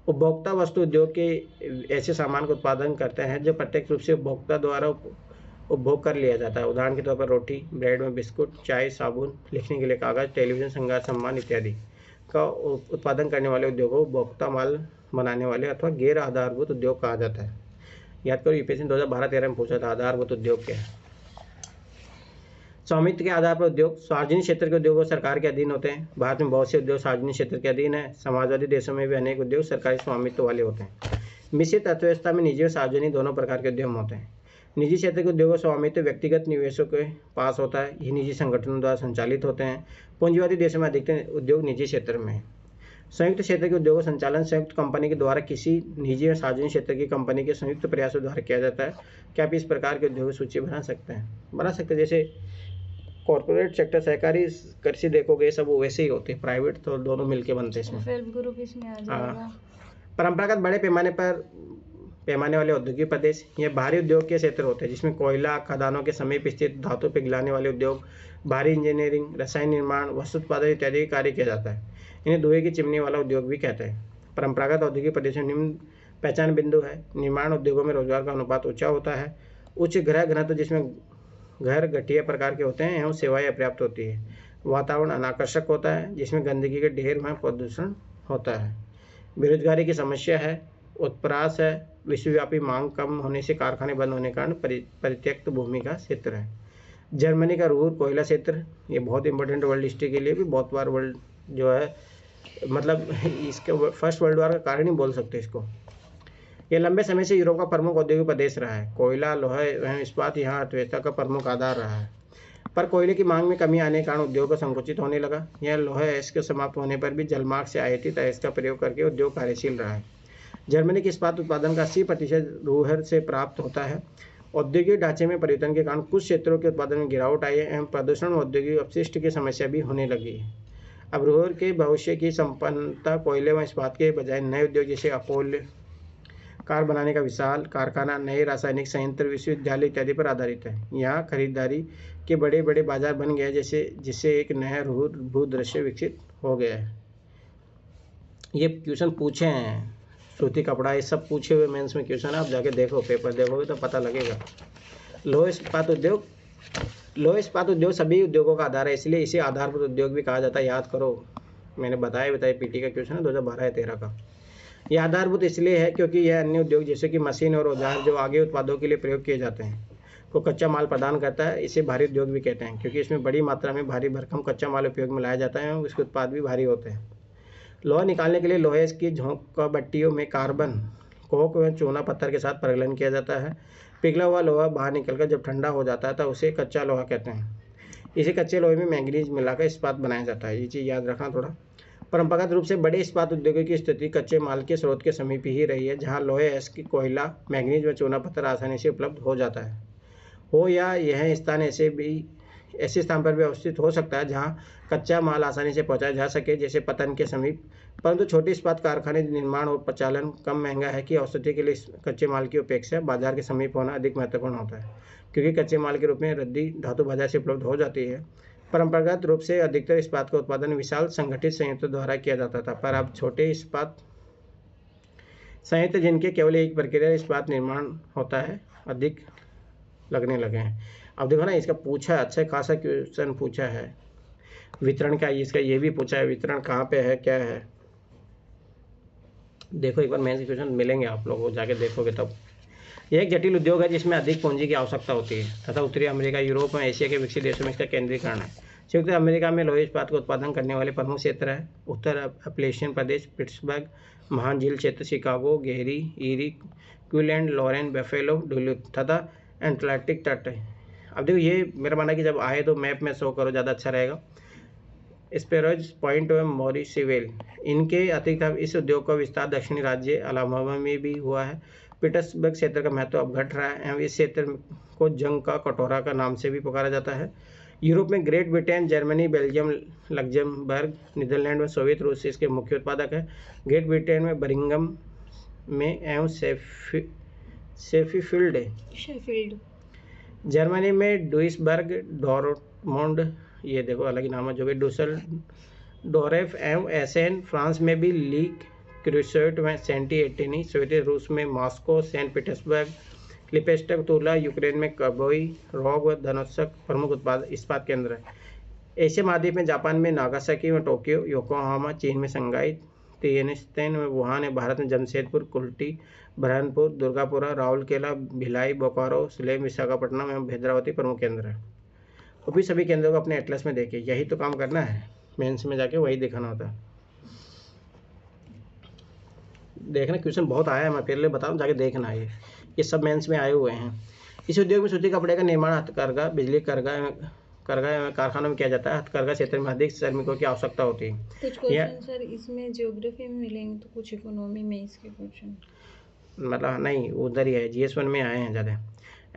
उपभोक्ता वस्तु उद्योग के ऐसे सामान का उत्पादन करते हैं जो प्रत्यक्ष रूप से उपभोक्ता द्वारा उपभोग कर लिया जाता है। उदाहरण के तौर पर रोटी, ब्रेड में बिस्कुट, चाय, साबुन, लिखने के लिए कागज, टेलीविजन, श्रृंगार सामान इत्यादि का उत्पादन करने वाले उद्योगों को उपभोक्ता माल बनाने वाले अथवा गैर आधारभूत उद्योग कहा जाता है। याद करो, यूपीएससी 2012-13 में पूछा था आधारभूत उद्योग क्या है। स्वामित्व के आधार पर उद्योग, सार्वजनिक क्षेत्र के उद्योग सरकार के अधीन होते हैं। भारत में बहुत से उद्योग सार्वजनिक क्षेत्र के अधीन है। समाजवादी देशों में भी अनेक उद्योग सरकारी स्वामित्व वाले होते हैं। मिश्रित अर्थव्यवस्था में निजी और सार्वजनिक दोनों प्रकार के उद्योग होते हैं। निजी क्षेत्र के उद्योगों स्वामित्व व्यक्तिगत निवेशकों के पास होता है। ये निजी संगठनों द्वारा संचालित होते हैं। पूंजीवादी देशों में अधिकतर उद्योग निजी क्षेत्र में है। संयुक्त क्षेत्र के उद्योगों संचालन संयुक्त कंपनी के द्वारा किसी निजी और सार्वजनिक क्षेत्र की कंपनी के संयुक्त प्रयासों द्वारा किया जाता है। क्या आप इस प्रकार के उद्योग सूची बना सकते हैं? बना सकते हैं। जैसे कॉर्पोरेट सेक्टर, सहकारी कृषि देखोगे, सब वैसे ही होते हैं। प्राइवेट तो दोनों मिलके बनते हैं इसमें। सेल्फ ग्रुप इसमें आ जाएगा। परंपरागत बड़े पैमाने वाले औद्योगिक प्रदेश, ये भारी उद्योग के क्षेत्र होते हैं जिसमें कोयला खदानों के समीप स्थित धातु पिघलाने वाले उद्योग, भारी इंजीनियरिंग, रसायन निर्माण, वस्तु उत्पादन इत्यादि का कार्य किया जाता है। इन्हें धुएं की चिमनी वाला उद्योग भी कहते हैं। परंपरागत औद्योगिक प्रदेशों में निम्न पहचान बिंदु है। निर्माण उद्योगों में रोजगार का अनुपात ऊंचा होता है। उच्च गृह घनत्व, जिसमें घर घटिया प्रकार के होते हैं एवं सेवाएं अपर्याप्त होती है। वातावरण अनाकर्षक होता है जिसमें गंदगी के ढेर में प्रदूषण होता है। बेरोजगारी की समस्या है। उत्प्रास है। विश्वव्यापी मांग कम होने से कारखाने बंद होने के कारण परित्यक्त भूमि का क्षेत्र है। जर्मनी का रूर कोयला क्षेत्र, ये बहुत इंपॉर्टेंट वर्ल्ड हिस्ट्री के लिए भी, बहुत बार वर्ल्ड जो है मतलब इसके फर्स्ट वर्ल्ड वार का कारण ही बोल सकते हैं इसको। यह लंबे समय से यूरोप का प्रमुख औद्योगिक प्रदेश रहा है। कोयला, लोहा एवं इस्पात यहाँ अर्थव्यवस्था का प्रमुख आधार रहा है। पर कोयले की मांग में कमी आने के कारण उद्योग का संकुचित होने लगा। यह लोहा ऐश के समाप्त होने पर भी जलमार्ग से आयातित ऐश का प्रयोग करके उद्योग कार्यशील रहा है। जर्मनी के इस्पात उत्पादन का 80% रूहर से प्राप्त होता है। औद्योगिक ढांचे में परिवर्तन के कारण कुछ क्षेत्रों के उत्पादन में गिरावट आई है एवं प्रदूषण औद्योगिक अपशिष्ट की समस्या भी होने लगी है। अब रूहर के भविष्य की संपन्नता कोयले व इस्पात के बजाय नए उद्योग जैसे अपोल कार बनाने का विशाल कारखाना, नए रासायनिक संयंत्र, विश्वविद्यालय इत्यादि पर आधारित है। यहाँ खरीदारी के बड़े बड़े बाजार बन गए जिससे एक नया भूदृश्य विकसित हो गया है। ये क्वेश्चन पूछे हैं, सूती कपड़ा, ये सब पूछे हुए मेंस में क्वेश्चन है। आप जाके देखो, पेपर देखोगे तो पता लगेगा। लोह इस्पात उद्योग सभी उद्योगों का आधार है, इसलिए इसे आधारभूत उद्योग भी कहा जाता है। याद करो, मैंने बताया पीटी का क्वेश्चन है 2012-13 का। यह आधारभूत इसलिए है क्योंकि यह अन्य उद्योग जैसे कि मशीन और औजार जो आगे उत्पादों के लिए प्रयोग किए जाते हैं को कच्चा माल प्रदान करता है। इसे भारी उद्योग भी कहते हैं क्योंकि इसमें बड़ी मात्रा में भारी भरकम कच्चा माल उपयोग में लाया जाता है और इसके उत्पाद भी भारी होते हैं। लोहा निकालने के लिए लोहे की झोंक भट्टियों में कार्बन, कोक व चूना पत्थर के साथ प्रगलन किया जाता है। पिघला हुआ लोहा बाहर निकलकर जब ठंडा हो जाता है तो उसे कच्चा लोहा कहते हैं। इसे कच्चे लोहे में मैंगनीज मिलाकर इस्पात बनाया जाता है। ये चीज़ याद रखना थोड़ा। परंपरागत रूप से बड़े इस्पात उद्योगों की स्थिति कच्चे माल के स्रोत के समीप ही रही है, जहां लोहे, ऐश, कोयला, मैंगनीज व चूना पत्थर आसानी से उपलब्ध हो जाता है। या यह स्थान ऐसे स्थान पर भी अवस्थित हो सकता है जहां कच्चा माल आसानी से पहुंचाया जा सके, जैसे पतन के समीप। परंतु छोटे इस्पात कारखाने निर्माण और प्रचालन कम महंगा है कि औषधि के लिए कच्चे माल की अपेक्षा बाजार के समीप होना अधिक महत्वपूर्ण होता है, क्योंकि कच्चे माल के रूप में रद्दी धातु बाजार से उपलब्ध हो जाती है। परंपरागत रूप से अधिकतर इस्पात का उत्पादन विशाल संगठित संयंत्रों द्वारा किया जाता था, पर अब छोटे इस्पात संयुक्त जिनके केवल एक प्रक्रिया इस्पात निर्माण होता है अधिक लगने लगे हैं। अब देखो ना, इसका पूछा अच्छा खासा क्वेश्चन पूछा है, वितरण का इसका ये भी पूछा है, वितरण कहाँ पे है क्या है। देखो एक बार मेंस क्वेश्चन मिलेंगे आप लोगों को, जाके देखोगे तब। यह एक जटिल उद्योग है जिसमें अधिक पूंजी की आवश्यकता होती है तथा उत्तरी अमेरिका, यूरोप और एशिया के विकसित देशों में इसका केंद्रीकरण है। संयुक्त अमेरिका में लोहे इस्पात का उत्पादन करने वाले प्रमुख क्षेत्र है उत्तर अपलेशियन प्रदेश, पिट्सबर्ग, महान झील क्षेत्र, शिकागो, गेरी, ईरी, क्विलैंड, लॉरेन, बफेलो, डुलूथ तथा एटलांटिक तट है। अब देखो ये मेरा मानना है कि जब आए तो मैप में शो करो, ज़्यादा अच्छा रहेगा। स्पेरोज पॉइंट व मॉरिसिवेल, इनके अतिरिक्त इस उद्योग का विस्तार दक्षिणी राज्य अलाबामा में भी हुआ है। पीटर्सबर्ग क्षेत्र का महत्व अब घट रहा है एवं इस क्षेत्र को जंग का कटोरा का नाम से भी पुकारा जाता है। यूरोप में Great Britain, Germany, Belgium, Luxembourg, Netherland व सोवियत रूस इसके मुख्य उत्पादक है। ग्रेट ब्रिटेन में बर्मिंघम में एवं शेफील्ड, जर्मनी में डुइसबर्ग, डॉर्टमुंड, ये देखो अलग ही नाम है जो भी, डुसेल्डोर्फ एवं एसेन, फ्रांस में भी लीक, क्रूसेट में सेंटी एटीनी, सोवियत रूस में मॉस्को, सेंट पीटर्सबर्ग, लिपेस्टक, तुला, यूक्रेन में कबोई, रोग व धनोत्सक प्रमुख उत्पाद इस्पात केंद्र है। एशिया महाद्वीप में जापान में नागासाकी में टोक्यो, योकोहामा, चीन में शंघाई, तिएनजिन में वुहान है, भारत में जमशेदपुर, कुल्टी, बरहानपुर, दुर्गापुरा, राउरकेला, भिलाई, बोकारो, सलेम, विशाखापट्टनम एवं भद्रावती प्रमुख केंद्र है। वो भी सभी केंद्रों को अपने एटलस में देखिए, यही तो काम करना है, मेंस में जाके वही दिखाना होता है। देखना क्वेश्चन बहुत आया है, मैं पहले बता दूं, जाके देखना है, ये सब मेंस में आए हुए हैं। इस उद्योग में सूती कपड़े का निर्माण हथकरघा, बिजली करघा कारखानों में किया जाता है। हथकरघा क्षेत्र में अधिक श्रमिकों की आवश्यकता होती है। कुछ क्वेश्चन सर इसमें ज्योग्राफी में मिलेंगे तो कुछ इकोनॉमी में इसके क्वेश्चन, मतलब नहीं उधर ही है, GS1 में आए हैं ज़्यादा।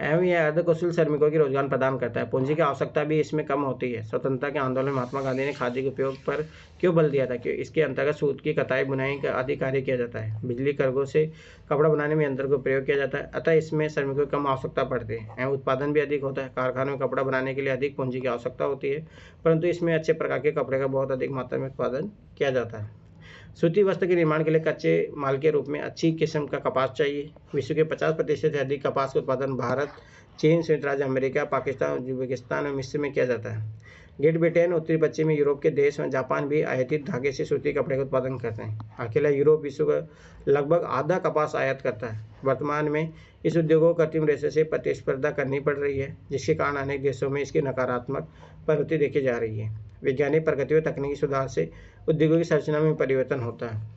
एवं यह अर्धकुशल श्रमिकों की रोजगार प्रदान करता है। पूंजी की आवश्यकता भी इसमें कम होती है। स्वतंत्रता के आंदोलन में महात्मा गांधी ने खादी के उपयोग पर क्यों बल दिया था? क्यों इसके अंतर्गत सूत की कताई बुनाई का आदि कार्य किया जाता है। बिजली करघों से कपड़ा बनाने में यंत्र का प्रयोग किया जाता है, अतः इसमें श्रमिकों की कम आवश्यकता पड़ती है एवं उत्पादन भी अधिक होता है। कारखानों में कपड़ा बनाने के लिए अधिक पूंजी की आवश्यकता होती है, परंतु इसमें अच्छे प्रकार के कपड़े का बहुत अधिक मात्रा में उत्पादन किया जाता है। सूती वस्त्र के निर्माण के लिए कच्चे माल के रूप में अच्छी किस्म का कपास चाहिए। विश्व के 50% से अधिक कपास का उत्पादन भारत, चीन, संयुक्त राज्य अमेरिका, पाकिस्तान, उज्बेकिस्तान और मिस्र में किया जाता है। ग्रेट ब्रिटेन, उत्तरी पश्चिमी यूरोप के देश में जापान भी आयातित धागे से सूती कपड़े का उत्पादन करते हैं। अकेला यूरोप विश्व का लगभग आधा कपास आयात करता है। वर्तमान में इस उद्योगों को कृत्रिम रेशे से प्रतिस्पर्धा करनी पड़ रही है, जिसके कारण अनेक देशों में इसकी नकारात्मक प्रवृत्ति देखी जा रही है। वैज्ञानिक प्रगति व तकनीकी सुधार से उद्योगों की संरचना में परिवर्तन होता है।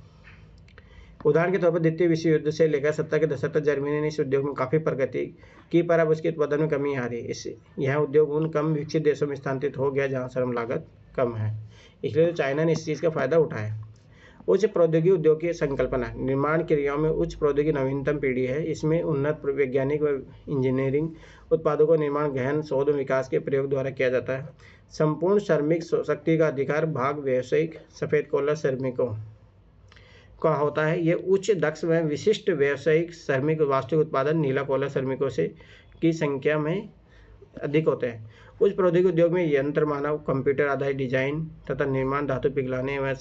उदाहरण के तौर पर द्वितीय विश्व युद्ध से लेकर 70 के दशक तक जर्मनी ने इस उद्योग में काफ़ी प्रगति की, पर अब उसके उत्पादन में कमी आ रही है। यह उद्योग उन कम विकसित देशों में स्थानांतरित हो गया जहां श्रम लागत कम है, इसलिए तो चाइना ने इस चीज़ का फायदा उठाया। उच्च प्रौद्योगिकी उद्योग की संकल्पना निर्माण क्रियाओं में उच्च प्रौद्योगिकी नवीनतम पीढ़ी है। इसमें उन्नत वैज्ञानिक व इंजीनियरिंग उत्पादों का निर्माण गहन शोध विकास के प्रयोग द्वारा किया जाता है। संपूर्ण श्रमिक शक्ति का अधिकार भाग व्यावसायिक सफ़ेद कॉलर श्रमिकों का होता है। ये उच्च दक्ष व विशिष्ट व्यावसायिक श्रमिक वास्तविक उत्पादन नीला कॉलर श्रमिकों से की संख्या में अधिक होते हैं। उच्च प्रौद्योगिकी उद्योग में यंत्र मानव, कंप्यूटर आधारित डिजाइन तथा निर्माण, धातु पिघलाने व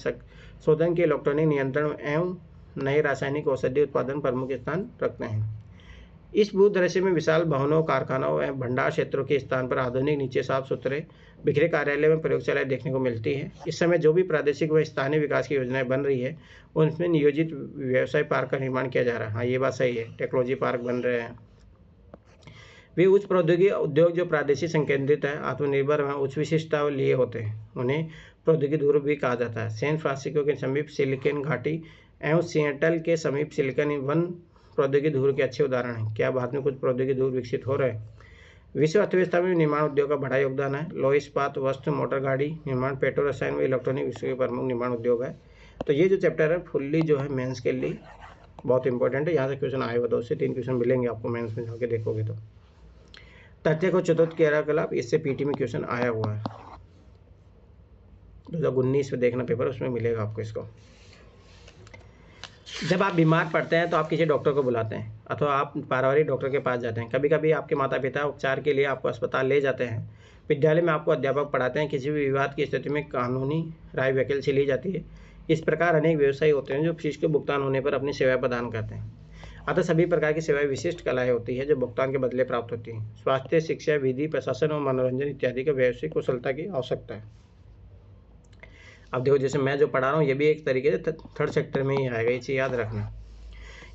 शोधन के इलेक्ट्रॉनिक नियंत्रण एवं नए रासायनिक औषधि उत्पादन प्रमुख स्थान रखते हैं। इस भूदृश्य में विशाल भवनों, कारखानों एवं भंडार क्षेत्रों के स्थान पर आधुनिक, नीचे साफ सुथरे बिखरे कार्यालय में प्रयोगशालाएं देखने को मिलती है। इस समय जो भी प्रादेशिक व स्थानीय विकास की योजनाएं बन रही है, उनमें नियोजित व्यवसाय पार्क का निर्माण किया जा रहा है। हाँ, ये बात सही है, टेक्नोलॉजी पार्क बन रहे हैं। वे उच्च प्रौद्योगिकी उद्योग जो प्रादेशिक संकेंद्रित है, आत्मनिर्भर व उच्च विशिष्टता लिए होते हैं, उन्हें प्रौद्योगिकी धूर्व भी कहा जाता है। सैन फ्रांसिस्को के समीप सिलिकॉन घाटी एवं सिएटल के समीप सिलिकॉन वन प्रौद्योगिकी धूर्व के अच्छे उदाहरण हैं। क्या भारत में कुछ प्रौद्योगिकी धूर्व विकसित हो रहे हैं? विश्व अर्थव्यवस्था में निर्माण उद्योग का बड़ा योगदान है। लोहे इस्पात, वस्त्र, मोटर गाड़ी निर्माण, पेट्रो रसायन व इलेक्ट्रॉनिक विश्व के प्रमुख निर्माण उद्योग है। तो ये जो चैप्टर है फुल्ली जो है मेंस के लिए बहुत इंपॉर्टेंट है। यहाँ से क्वेश्चन आए हुए 2 से 3 क्वेश्चन मिलेंगे आपको मेंस में जाके देखोगे तो। तथ्य को चतुर्थ क्रियाकलाप, इससे पीटी में क्वेश्चन आया हुआ है 2019 में, देखना पेपर उसमें मिलेगा आपको इसको। जब आप बीमार पड़ते हैं तो आप किसी डॉक्टर को बुलाते हैं अथवा आप पारिवारिक डॉक्टर के पास जाते हैं। कभी कभी आपके माता पिता उपचार के लिए आपको अस्पताल ले जाते हैं। विद्यालय में आपको अध्यापक पढ़ाते हैं। किसी भी विवाद की स्थिति में कानूनी राय वकील से ली जाती है। इस प्रकार अनेक व्यवसायी होते हैं जो फीस के भुगतान होने पर अपनी सेवाएं प्रदान करते हैं। अतः सभी प्रकार की सेवाएं विशिष्ट कलाएं होती है जो भुगतान के बदले प्राप्त होती हैं। स्वास्थ्य, शिक्षा, विधि, प्रशासन और मनोरंजन इत्यादि का व्यवसायिक कुशलता की आवश्यकता है। अब देखो, जैसे मैं जो पढ़ा रहा हूँ ये भी एक तरीके से थर्ड सेक्टर में ही आएगा, इसे याद रखना।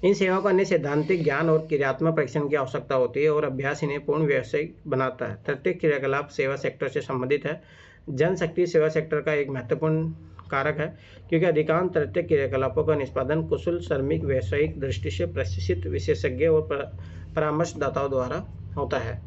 इन सेवाओं को अन्य सैद्धांतिक ज्ञान और क्रियात्मक परीक्षण की आवश्यकता होती है और अभ्यास इन्हें पूर्ण व्यावसायिक बनाता है। प्रत्येक क्रियाकलाप सेवा सेक्टर से संबंधित है। जनशक्ति सेवा सेक्टर का एक महत्वपूर्ण कारक है क्योंकि अधिकांश प्रत्येक क्रियाकलापों का निष्पादन कुशल श्रमिक, व्यावसायिक दृष्टि से प्रशिक्षित विशेषज्ञ और परामर्शदाताओं द्वारा होता है।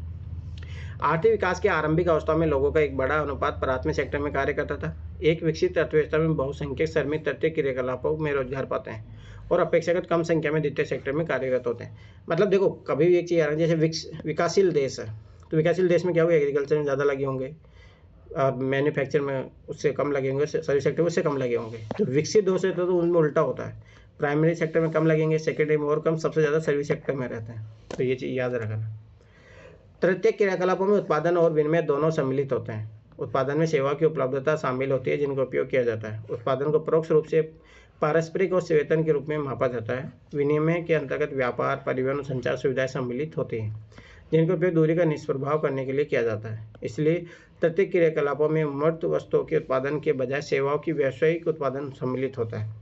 आर्थिक विकास की आरंभिक अवस्था में लोगों का एक बड़ा अनुपात प्राथमिक सेक्टर में कार्य करता था। एक विकसित अर्थव्यवस्था में बहुसंख्यक श्रमिक प्रत्येक क्रियाकलापों में रोजगार पाते हैं और अपेक्षाकृत कम संख्या में द्वितीय सेक्टर में कार्यरत होते हैं। मतलब देखो, कभी भी एक चीज़ आ रही है, जैसे विकासशील देश है तो विकासशील देश में क्या होगा, एग्रीकल्चर में ज़्यादा लगे होंगे और मैन्युफैक्चर में उससे कम लगे होंगे, सर्विस सेक्टर में उससे कम लगे होंगे। तो विकसित देश होते तो उनमें उल्टा होता है, प्राइमरी सेक्टर में कम लगेंगे, सेकेंडरी में और कम, सबसे ज़्यादा सर्विस सेक्टर में रहते हैं। तो ये चीज़ याद रखना। प्रत्येक क्रियाकलापों में उत्पादन और विनिमय दोनों सम्मिलित होते हैं। उत्पादन में सेवा की उपलब्धता शामिल होती है जिनका उपयोग किया जाता है। उत्पादन को परोक्ष रूप से पारस्परिक और वेतन के रूप में मापा जाता है। विनिमय के अंतर्गत व्यापार, परिवहन और संचार सुविधाएं सम्मिलित होती हैं जिनका उपयोग दूरी का निष्प्रभाव करने के लिए किया जाता है। इसलिए प्रत्येक क्रियाकलापों में मूर्त वस्तुओं के उत्पादन के बजाय सेवाओं की व्यावसायिक उत्पादन सम्मिलित होता है।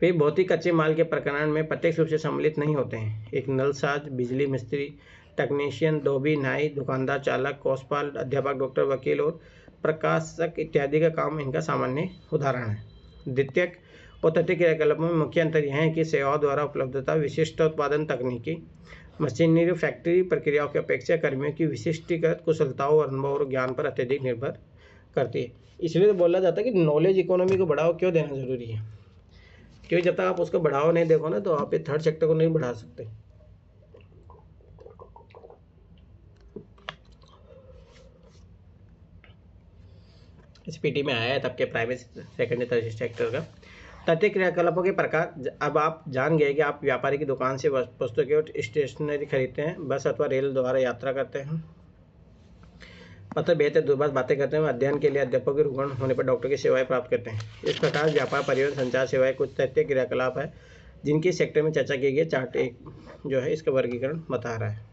वे भौतिक कच्चे माल के प्रकरण में प्रत्यक्ष रूप से सम्मिलित नहीं होते हैं। एक नलसाज, बिजली मिस्त्री, टेक्नीशियन, धोबी, नाई, दुकानदार, चालक, कोषपाल, अध्यापक, डॉक्टर, वकील और प्रकाशक इत्यादि का काम इनका सामान्य उदाहरण है। द्वितीयक और तृतीय क्रियाकलापों में मुख्य अंतर यह है कि सेवाओं द्वारा उपलब्धता विशिष्ट उत्पादन तकनीकी, मशीनरी, फैक्ट्री प्रक्रियाओं की अपेक्षा कर्मियों की विशिष्टिगत कुशलताओं, अनुभव और ज्ञान पर अत्यधिक निर्भर करती है। इसलिए तो बोला जाता है कि नॉलेज इकोनॉमी को बढ़ावा क्यों देना जरूरी है, क्योंकि जब तक आप उसका बढ़ावा नहीं देखो ना तो आप ये थर्ड सेक्टर को नहीं बढ़ा सकते। इस पीटी में आया है तब के प्राइवेट, सेकेंडरी, थर्ड सेक्टर का तथ्य क्रियाकलापों के प्रकार। अब आप जान गए कि आप व्यापारी की दुकान से पुस्तकें और स्टेशनरी खरीदते हैं, बस अथवा रेल द्वारा यात्रा करते हैं, पत्र भेजते, दूरभाष बातें करते हैं, अध्ययन के लिए अध्यापक की रुग्ण होने पर डॉक्टर की सेवाएं प्राप्त करते हैं। इस प्रकार व्यापार, परिवहन, संचार सेवाएं कुछ तथ्य क्रियाकलाप है जिनकी सेक्टर में चर्चा की गई। चार्ट एक जो है इसका वर्गीकरण बता रहा है,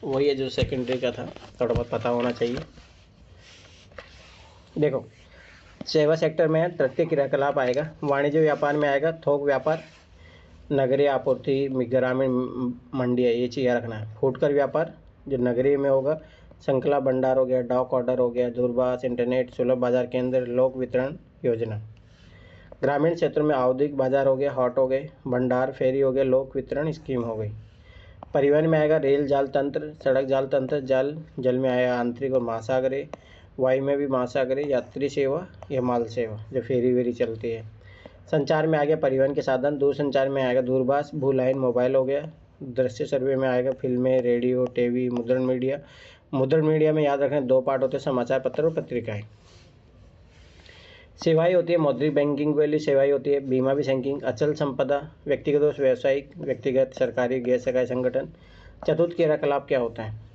वही है जो सेकेंडरी का था, थोड़ा बहुत पता होना चाहिए। देखो, सेवा सेक्टर में तृतीय क्रियाकलाप आएगा, वाणिज्य व्यापार में आएगा थोक व्यापार, नगरीय आपूर्ति, ग्रामीण मंडी है, ये चीज़ रखना है। फुटकर व्यापार जो नगरीय में होगा, श्रृंखला भंडार हो गया, डाक ऑर्डर हो गया, दूरभाष, इंटरनेट, सुलभ बाजार केंद्र, लोक वितरण योजना। ग्रामीण क्षेत्रों में औद्योगिक बाजार हो गया, हॉट हो गए, भंडार, फेरी हो गया, लोक वितरण स्कीम हो गई। परिवहन में आएगा रेल जाल तंत्र, सड़क जाल तंत्र, जल में आया आंतरिक और महासागरीय, वायु में भी महासागरीय, यात्री सेवा या माल सेवा जो फेरी वेरी चलती है। संचार में आ गया परिवहन के साधन, दूर संचार में आएगा दूरभाष, भू लाइन, मोबाइल हो गया। दृश्य सर्वे में आएगा फिल्में, रेडियो, टीवी, मुद्रण मीडिया। मुद्रण मीडिया में याद रखें दो पार्ट होते हैं, समाचार पत्र और पत्रिकाएं। सेवाएं होती है मौद्रिक बैंकिंग वाली सेवाएं होती है, बीमा भी बैंकिंग, अचल संपदा, व्यक्तिगत और व्यावसायिक, व्यक्तिगत, सरकारी, गैर सरकारी संगठन। चतुर्थ क्रियाकलाप क्या होता है?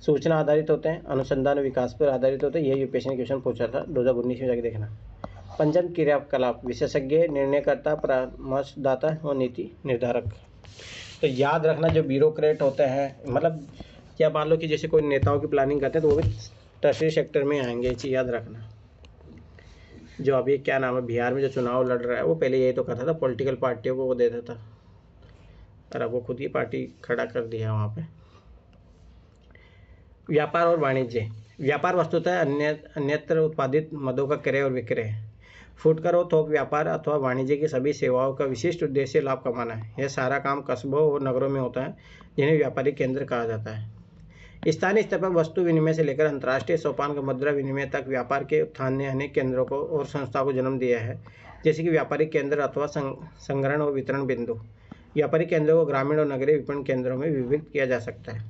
सूचना आधारित होते हैं, अनुसंधान और विकास पर आधारित होते हैं। ये यूपीएससी ने क्वेश्चन पूछा था 2019 में, जाके देखना। पंचम क्रियाकलाप विशेषज्ञ, निर्णयकर्ता, परामर्शदाता और नीति निर्धारक। तो याद रखना जो ब्यूरोक्रेट होते हैं, मतलब क्या मान लो कि जैसे कोई नेताओं की प्लानिंग करते हैं तो वो भी टर्शरी सेक्टर में आएंगे, ये चीज़ याद रखना। जो अभी क्या नाम है बिहार में जो चुनाव लड़ रहा है वो पहले यही तो करता था, पॉलिटिकल पार्टियों को वो देता था, और अब वो खुद ही पार्टी खड़ा कर दिया वहाँ पे। व्यापार और वाणिज्य। व्यापार वस्तुतः अन्यत्र उत्पादित मदों का क्रय और विक्रय। फुटकर और थोक व्यापार अथवा वाणिज्य की सभी सेवाओं का विशिष्ट उद्देश्य लाभ कमाना है। यह सारा काम कस्बों और नगरों में होता है जिन्हें व्यापारिक केंद्र कहा जाता है। स्थानीय स्तर पर वस्तु विनिमय से लेकर अंतर्राष्ट्रीय सोपान का मुद्रा विनिमय तक व्यापार के उत्थान ने अनेक केंद्रों को और संस्थाओं को जन्म दिया है, जैसे कि व्यापारिक केंद्र अथवा संग्रहण और वितरण बिंदु। व्यापारिक केंद्रों को ग्रामीण और नगरीय विपणन केंद्रों में विभक्त किया जा सकता है।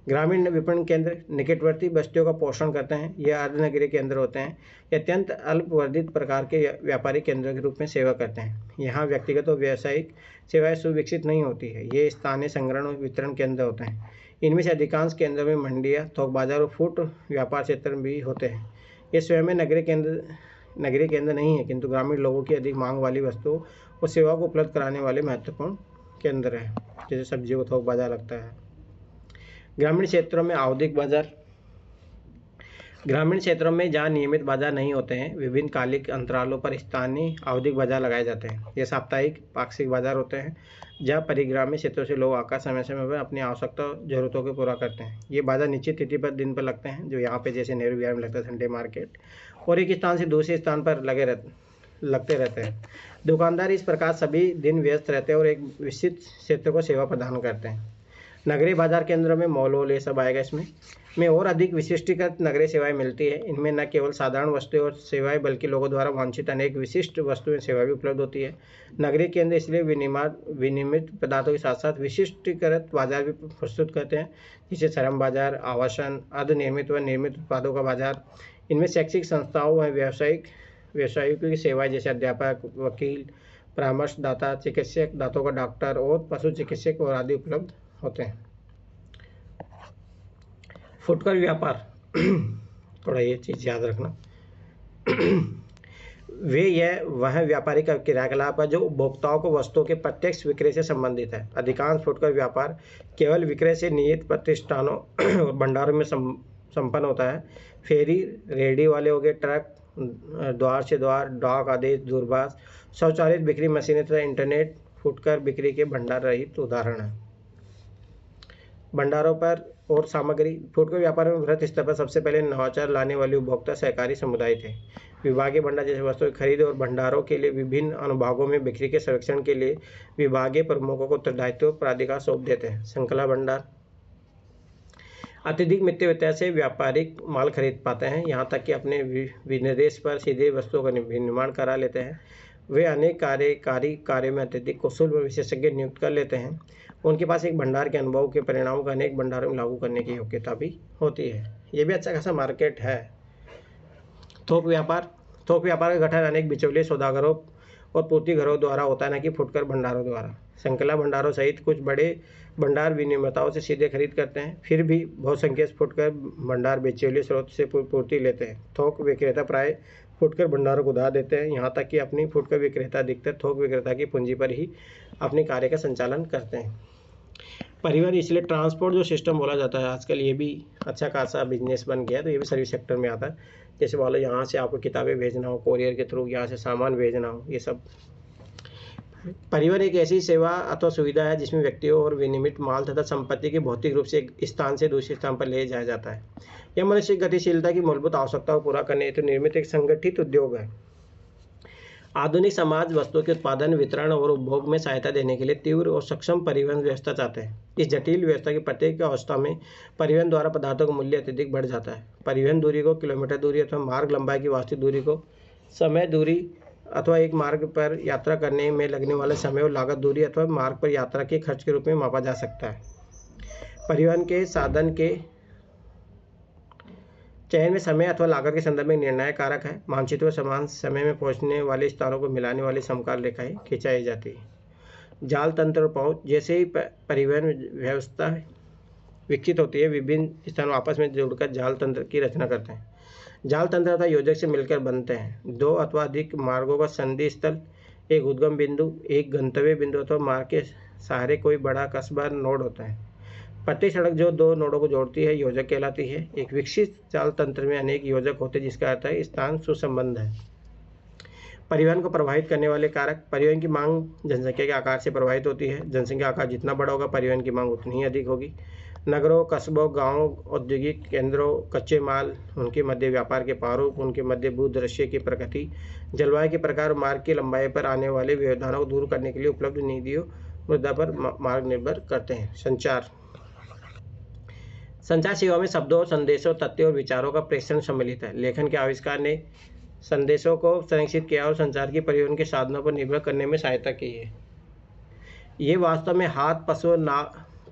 ग्रामीण विपणन केंद्र निकटवर्ती बस्तियों का पोषण करते हैं। यह अर्धनगरीय केंद्र होते हैं। ये अत्यंत अल्पवर्धित प्रकार के व्यापारिक केंद्रों के रूप में सेवा करते हैं। यहाँ व्यक्तिगत और व्यावसायिक सेवाएं सुविकसित नहीं होती है। ये स्थानीय संग्रहण और वितरण केंद्र होते हैं। इनमें से अधिकांश केंद्रों में मंडियाँ, थोक बाजार और फुट व्यापार क्षेत्र भी होते हैं। ये स्वयं में नगरीय केंद्र नहीं है, किंतु ग्रामीण लोगों की अधिक मांग वाली वस्तुओं और सेवाओं को उपलब्ध कराने वाले महत्वपूर्ण केंद्र है। जैसे सब्जियों को थोक बाजार लगता है। ग्रामीण क्षेत्रों में आवधिक बाजार, ग्रामीण क्षेत्रों में जहाँ नियमित बाजार नहीं होते हैं, विभिन्न कालिक अंतरालों पर स्थानीय आवधिक बाजार लगाए जाते हैं। ये साप्ताहिक पाक्षिक बाजार होते हैं, जहाँ परिग्रामीण क्षेत्रों से लोग आकर समय समय पर अपनी आवश्यकता जरूरतों को पूरा करते हैं। ये बाजार निश्चित तिथि पर दिन पर लगते हैं, जो यहाँ पे जैसे नेहरू विहार में लगता है संडे मार्केट, और एक स्थान से दूसरे स्थान पर लगते रहते हैं। दुकानदार इस प्रकार सभी दिन व्यस्त रहते हैं और एक विस्तृत क्षेत्र को सेवा प्रदान करते हैं। नगरीय बाजार केंद्रों में मॉल वॉल ये सब आएगा इसमें और अधिक विशिष्टीकृत नगरीय सेवाएं मिलती है। इनमें न केवल साधारण वस्तुएं और सेवाएं बल्कि लोगों द्वारा वांछित अनेक विशिष्ट वस्तुएं सेवाएं भी उपलब्ध होती है। नगरीय केंद्र इसलिए विनिर्मित पदार्थों के साथ साथ विशिष्टीकृत बाजार भी प्रस्तुत करते हैं, जैसे श्रम बाजार, आवासन, अर्धनिर्मित व निर्मित उत्पादों का बाजार। इनमें शैक्षिक संस्थाओं व व्यवसायिकों की सेवाएं जैसे अध्यापक, वकील, परामर्शदाता, चिकित्सक, दांतों का डॉक्टर और पशु चिकित्सक और आदि उपलब्ध होते हैं। फुटकर व्यापार थोड़ा ये चीज़ याद रखना वह व्यापारिक क्रियाकलाप है जो उपभोक्ताओं को वस्तुओं के प्रत्यक्ष विक्रय से संबंधित है। अधिकांश फुटकर व्यापार केवल विक्रय से निहित प्रतिष्ठानों और भंडारों में संपन्न होता है। फेरी, रेहड़ी वाले हो गए, ट्रक, द्वार से द्वार, डाक आदेश, दूरभाष, स्वचालित बिक्री मशीनें तथा इंटरनेट फुटकर बिक्री के भंडार रहित उदाहरण है। भंडारों पर और सामग्री, फुटकर व्यापार में वृहत स्तर पर सबसे पहले नवाचार लाने वाले उपभोक्ता सहकारी समुदाय थे। विभागीय भंडार जैसे वस्तुओं की खरीद और भंडारों के लिए विभिन्न अनुभागों में बिक्री के संरक्षण के लिए विभागीय प्रमुखों को उत्तरदायित्व प्राधिकार सौंप देते हैं। श्रृंखला भंडार अत्यधिक मितव्ययता से व्यापारिक माल खरीद पाते हैं, यहाँ तक कि अपने विनिर्देश पर सीधे वस्तुओं का निर्माण करा लेते हैं। वे अनेक कार्य में अत्यधिक कुशल व विशेषज्ञ नियुक्त कर लेते हैं। उनके पास एक भंडार के अनुभव के परिणामों को अनेक भंडारों में लागू करने की योग्यता भी होती है। ये भी अच्छा खासा मार्केट है। थोक व्यापार का गठन अनेक बिचौलिए सौदागरों और पूर्ति घरों द्वारा होता है, न कि फुटकर भंडारों द्वारा। श्रृंखला भंडारों सहित कुछ बड़े भंडार विनिर्माताओं से सीधे खरीद करते हैं, फिर भी बहुसंख्यक फुटकर भंडार बिचौलिए स्रोत से पूर्ति लेते हैं। थोक विक्रेता प्राय फुटकर भंडारों को उधार देते हैं, यहाँ तक कि अपनी फुटकर विक्रेता अधिकतर थोक विक्रेता की पूंजी पर ही अपने कार्य का संचालन करते हैं। परिवहन, इसलिए ट्रांसपोर्ट जो सिस्टम बोला जाता है आजकल, ये भी अच्छा खासा बिजनेस बन गया, तो ये भी सर्विस सेक्टर में आता है। जैसे मान लो यहाँ से आपको किताबें भेजना हो कोरियर के थ्रू, यहाँ से सामान भेजना हो, ये सब। परिवहन एक ऐसी सेवा अथवा सुविधा है जिसमें व्यक्तियों और विनिर्मित माल तथा संपत्ति के भौतिक रूप से एक स्थान से दूसरे स्थान पर ले जाया जाता है। यह मनुष्य की गतिशीलता की मूलभूत आवश्यकताओं को पूरा करने हेतु निर्मित एक संगठित उद्योग है। आधुनिक समाज वस्तुओं के उत्पादन, वितरण और उपभोग में सहायता देने के लिए तीव्र और सक्षम परिवहन व्यवस्था चाहते हैं। इस जटिल व्यवस्था की प्रत्येक अवस्था में परिवहन द्वारा पदार्थों का मूल्य अत्यधिक बढ़ जाता है। परिवहन दूरी को किलोमीटर दूरी अथवा मार्ग लंबाई की वास्तविक दूरी को समय दूरी अथवा एक मार्ग पर यात्रा करने में लगने वाले समय और लागत दूरी अथवा मार्ग पर यात्रा के खर्च के रूप में मापा जा सकता है। परिवहन के साधन के चयन में समय अथवा लागत के संदर्भ में निर्णायक कारक है। मानचित्र में समान समय में पहुंचने वाले स्थानों को मिलाने वाली समकाल रेखाएं खिंचाई जाती है। जाल तंत्र पहुंच, जैसे ही परिवहन व्यवस्था विकसित होती है, विभिन्न स्थानों आपस में जुड़कर जाल तंत्र की रचना करते हैं। जाल तंत्र तथा योजक से मिलकर बनते हैं। दो अथवा अधिक मार्गों का संधि स्थल, एक उद्गम बिंदु, एक गंतव्य बिंदु अथवा मार्ग के सहारे कोई बड़ा कस्बा नोड होता है। प्रत्येक सड़क जो दो नोडों को जोड़ती है योजक कहलाती है। एक विकसित जाल तंत्र में अनेक योजक होते हैं, जिसका अर्थ है स्थान सुसंबद्ध है। परिवहन को प्रभावित करने वाले कारक, परिवहन की मांग जनसंख्या के आकार से प्रभावित होती है। जनसंख्या आकार जितना बड़ा होगा, परिवहन की मांग उतनी ही अधिक होगी। नगरों, कस्बों, गांवों, औद्योगिक केंद्रों, कच्चे माल, उनके मध्य व्यापार के प्रारूप, उनके मध्य भूदृश्य की प्रकृति, जलवायु के प्रकार, मार्ग की लंबाई पर आने वाले व्यवधानों को दूर करने के लिए उपलब्ध निधियों मुद्दा पर मार्ग निर्भर करते हैं। संचार सेवा में शब्दों, संदेशों, तथ्यों और विचारों का प्रेषण सम्मिलित है। लेखन के आविष्कार ने संदेशों को संरक्षित किया और संचार की परिवहन के साधनों पर निर्भर करने में सहायता की है। ये वास्तव में हाथ,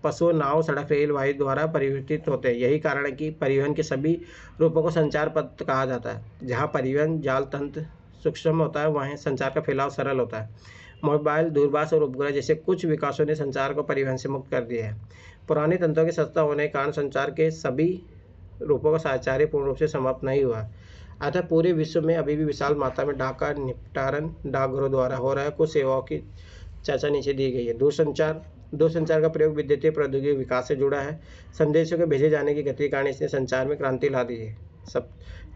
पशु, नाव, सड़क, रेल, वायु द्वारा परिवर्तित होते हैं। यही कारण है कि परिवहन के सभी रूपों को संचार पथ कहा जाता है। जहाँ परिवहन जाल तंत्र सूक्ष्म होता है, वहीं संचार का फैलाव सरल होता है। मोबाइल, दूरभाष और उपग्रह जैसे कुछ विकासों ने संचार को परिवहन से मुक्त कर दिया है। पुराने तंत्रों के सस्ता होने के कारण संचार के सभी रूपों का साहचर्य पूर्ण रूप से समाप्त नहीं हुआ। अतः पूरे विश्व में अभी भी विशाल मात्रा में डाक का निपटारण डाकघरों द्वारा हो रहा है। कुछ सेवाओं की चर्चा नीचे दी गई है। दूरसंचार का प्रयोग विद्युतीय प्रौद्योगिकी विकास से जुड़ा है। संदेशों के भेजे जाने की गति के कारण इसने संचार में क्रांति ला दी है।